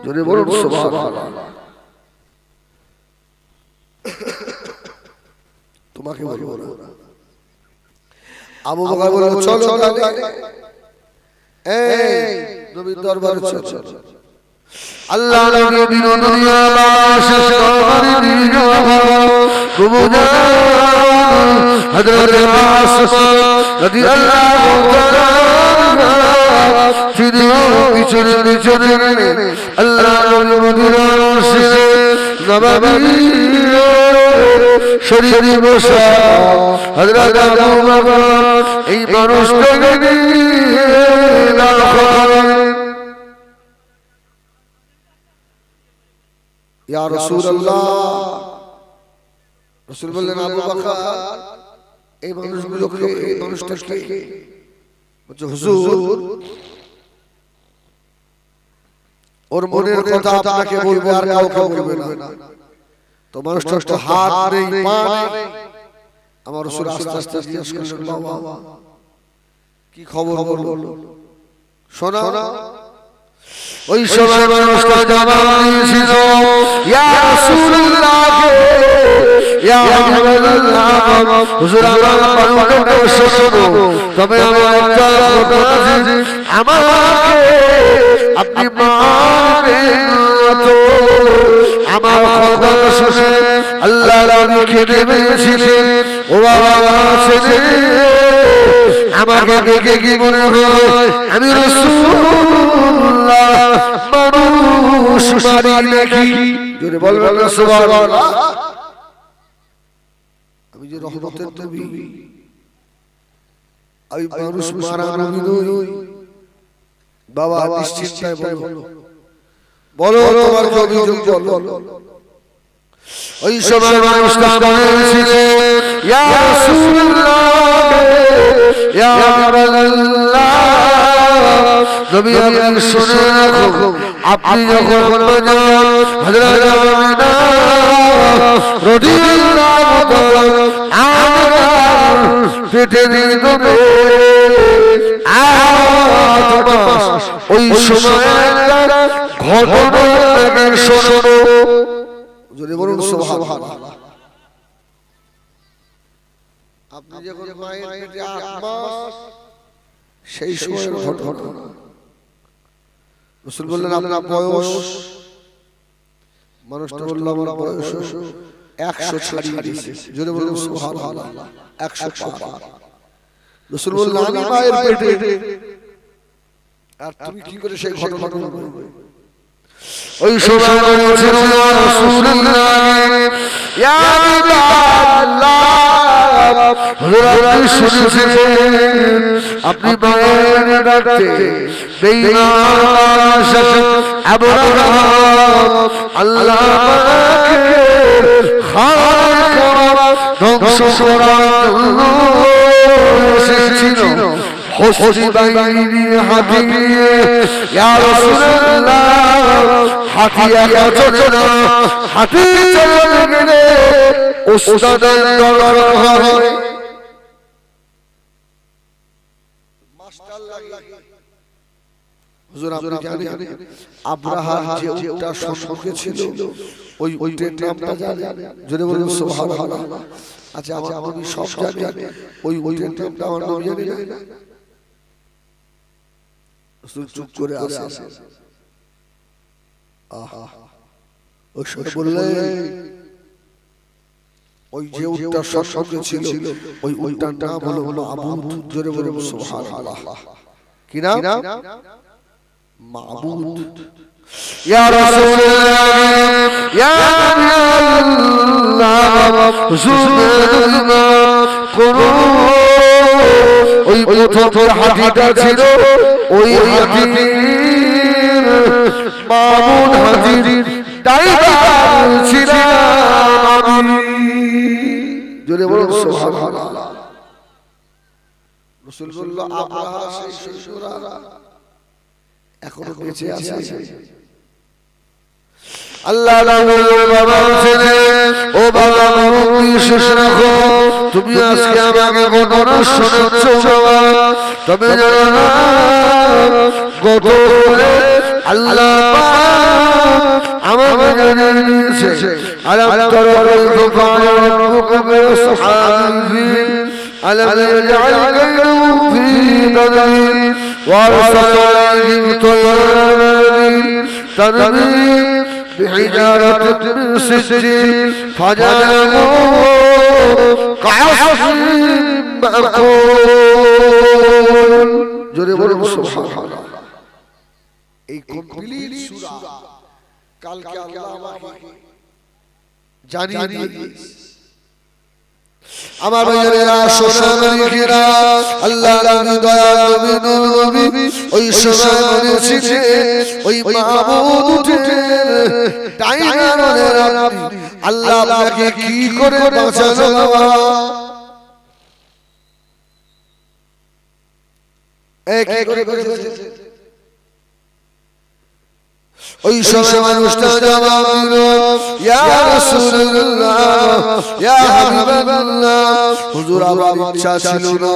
জোরে বলুন সুবহানাল্লাহ তোমাকে বলবো না আবু বকর বলল চলো এই নবীর দরবারে চলো আল্লাহ নবী দুনিয়া বাসে দরবারে নিয়ে যাও কুবুদা হযরত আসমা রাদিয়াল্লাহু তাআলা তিনি পিছনে আল্লাহ নবীর রশিদে নববী শরীরে বসা হযরত আবু বকর এই মানুষটাকে নিয়ে ইয়া রাসূলুল্লাহ রাসূল বললেন আবু বকর এই মানুষগুলোকে এই মানুষটাকে বলছে হুজুর ওর মনের কথা আপনাকে বলবে আর কাউকে বলবে না তো মানুষটা তো হাত নেই পা নেই আমার রাসূল আস্তে আস্তে জিজ্ঞেস করলেন বাবা কি খবর বলো শোনা ওই সময় মানুষটা জবাব দিয়েছিল ইয়া রাসূলুল্লাহ ইয়া হাবিবাল্লাহ হুজুর আমার পালনটা শোনো তবে আমার একটা কথা আছে আমাকে আপনি মানেন তো আমার কথা শুনে আল্লাহ রানীকে নেমেছিলেন ও বাবা ছেলে আমাকে দেখে কি মনে হয় আমি রাসূলুল্লাহ মানুষ মারি নাকি জোরে বলবেন না সুবহানাল্লাহ আমি যে রহমতের নবী আমি মানুষ মারা নবী নই বাবা নিশ্চিন্তায় বলো তোমার কি অভিযোগ বলো ওই সময় মানুষটা বলেছিলেন ইয়া রাসূলুল্লাহ ইয়া হাবিবাল্লাহ নবী আপনি শুনে রাখুন আপনি যখন হযরত আমিনা রাদিয়াল্লাহু তাআলা পেটে দিবে ওই সময় ঘটনা শোনো যদি বলুন সুবহানাল্লাহ আপনি যখন মায়ের পেটে 8 মাস সেই সময়ের ঘটনা রাসূল বললেন আপনার বয়স মানুষটা বলল আমার বয়স 100 ছাড়িয়ে দিয়েছে যদি বলুন সুবহানাল্লাহ 100 পার রাসূল বললেন আমি মায়ের পেটে আর তুমি কি করে সেই ঘটনা বলবে ওই সময় বলেছিল ইয়া রাসূলুল্লাহ ইয়া হাবিবাল্লাহ আপনি শুনেছেন আপনি মায়ের ডাকতে বেঈমান শাসক আবু রাহাব আল্লাহ পাকে খায় করা ধ্বংস করার এসেছিল খুশি বাইনি হাতি নিয়ে ইয়া রাসূলুল্লাহ হাতি একা চলে না হাতি চলে গেলে উস্তাদের দরকার হয় মাস্টার লাগে হুজুর আপনি জানেন আব্রাহার যে উটটা সম্মুখে ছিল ওই উটের নামটা জানেন যদি বলুন সুবহানাল্লাহ আচ্ছা আমি সব জানি ওই উটের নামটা আমার নবী জানেন না চুপ করে আসে আহা ওই সব বললে ওই যে উটটা সম্মুখে ছিল ওই উটটার নাম হলো আবুদ জোরে বলুন সুবহানাল্লাহ কি নাম মাবুদ ইয়া রাসূলুল্লাহ ইয়া আল্লাহ সুবহানাল্লাহ করো ওই প্রথম হাতিটা ছিল ওই হাতির মাবুদ হাতির ড্রাইভার ছিলাম আমি জোরে বলুন সুবহানাল্লাহ রাসূল বলল আব্রাহা সেই শিশুরা এখনো বেঁচে আছে আল্লাহ বাবা ছিলেন ও বাবা তুমি শেষ রাখো তুমি আজকে আমাকে ঘটনা শোনাচ্ছ বাবা তবে জানো না গত আল্লাহ আমাকে জানিয়ে দিয়েছে আলাম তারা কাইফা ফাআলা রাব্বুকা বিআসহাবিল আলাম ইয়াজআল কাইদাহুম ফি তাদবীর وأرسل عليهم طيرا ترميهم بحجارة من سجيل فجعلهم كعصف مأكول জোরে বলুন সুবহানাল্লাহ এই কমপ্লিট সূরা কালকে আল্লাহ আমাকে জানিয়ে দিয়েছে আমার ভাইয়েরা সোনামণিরা আল্লাহর দয়া নবী নবী ওই সময় বলেছে ওই মাবুদ উঠেন টাইগারের আল্লাহ আপনাকে কি করে বাঁচানো বাবা এক করে করেছে ওই সময় মানুষটা জবাব দিল ইয়া রাসূলুল্লাহ ইয়া হাবিবাল্লাহ হুজুর আমার ইচ্ছা ছিল না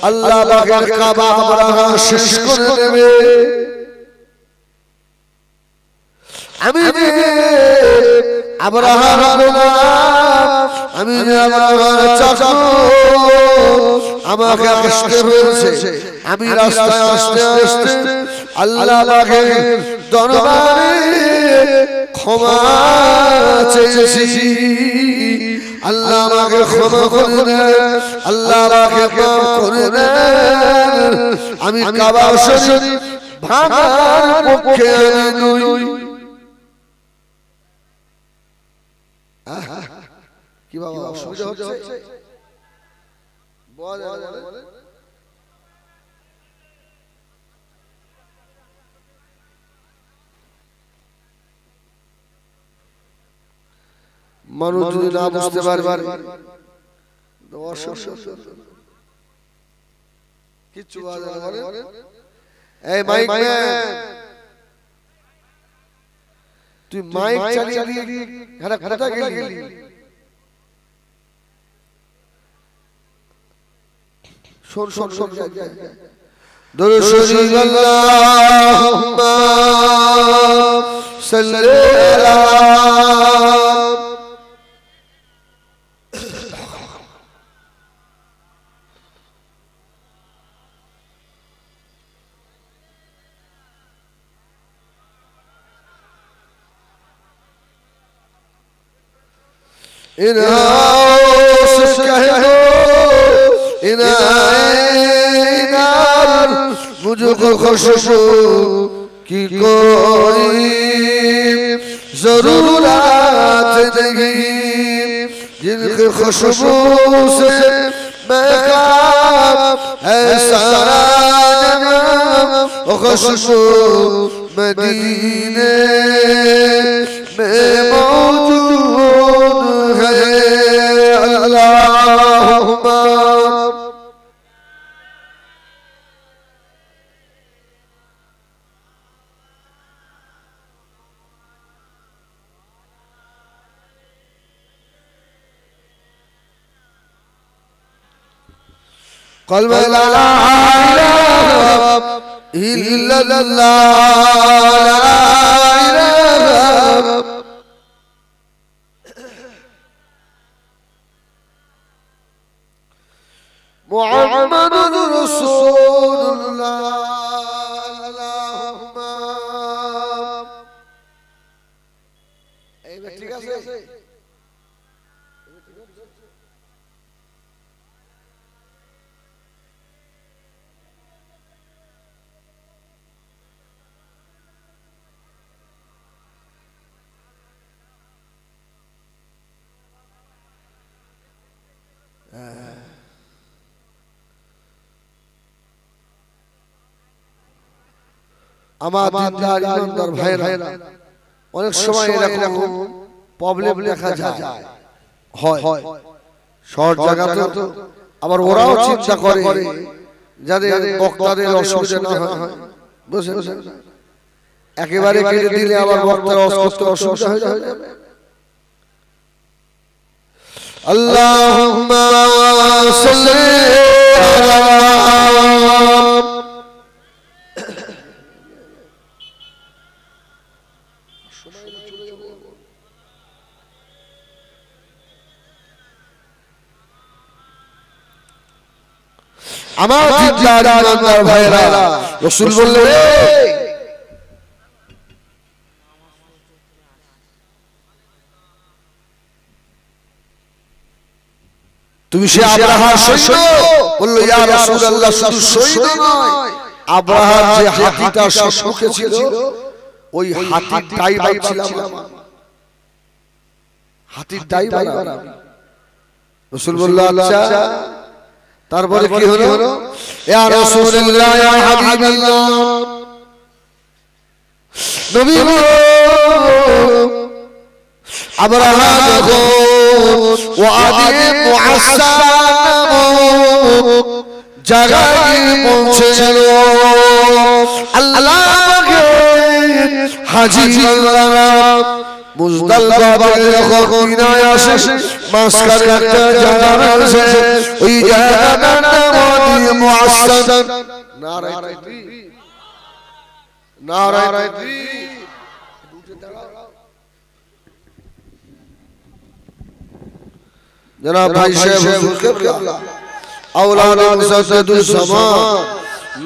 আল্লাহ পাকের কাবা আব্রাহা শেষ করে দেবে আমি আব্রাহা গোলাম আমি আমাকে আসতে হয়েছে আমি রাস্তায় আসতে আসতে আল্লাহ পাকের দরবারে ক্ষমা চেয়েছি আল্লাহ আমাকে ক্ষমা করে দেন আল্লাহ আমাকে মাফ করে দেন আমি কাবা শরীফ ভাঙার পক্ষে আমি নই কি বাবা অসুবিধা হচ্ছে মানুষ যদি না বুঝতে পারবে কিচ্ছু এই মাইক তুই মাইক চালিয়ে দিয়ে কোথায় গেলি শোন শোন শোন দরুদ শরীফ আল্লাহুম্মা সাল্লি আলা इनास कह दो इनार मुझको खुशबू की कोई जरूरत नहीं जिनकी खुशबू से बेकार है सारा जहां खुशबू मदीने में मौजूद है अल्लाहुम्मा قلب لا إله إلا الله لا إله محمد رسول الله اللهم এইবার ঠিক আছে আমার দিনদার ইমানদার ভাইরা অনেক সময় এরকম প্রবলেম দেখা যায় হয় শর্ট জায়গাতে আবার ওরাও চিন্তা করে যাদের বক্তাদের অসুবিধা না হয় বুঝছেন একেবারে কেটে দিলে আবার বক্তার অসুবিধা হয়ে যাবে আল্লাহুম্মা সাল্লি আলা আমার দিনদার ইমানদার ভাইরা রাসূল বললেন তুমি সে আব্রাহার সৈন্য বলল ইয়া রাসূলুল্লাহ শুধু সৈন্য নয় আব্রাহার যে হাতিটা সম্মুখে ছিল ওই হাতির ড্রাইভার ছিলাম হাতির ড্রাইভার রাসূল বলল আচ্ছা তারপরে কি হলো ইয়া রাসূলুল্লাহ ইয়া হাবিবাল্লাহ নবী গো আব্রাহা দেখো ওয়াদি মুআসসাম জায়গায় পৌঁছেছিল আল্লাহকে হাজী আল্লাহ মুজদালফা যখন মিনায় আসে মাঝখানে একটা জায়গা আছে ওই জায়গাটার নাম ওয়াদি মুআসসাম নারায়ে তাকবীর নারায়ে তাকবীর जनाब भाई साहब औलाद मुसद्ददुस समा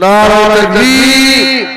नारा तकबीर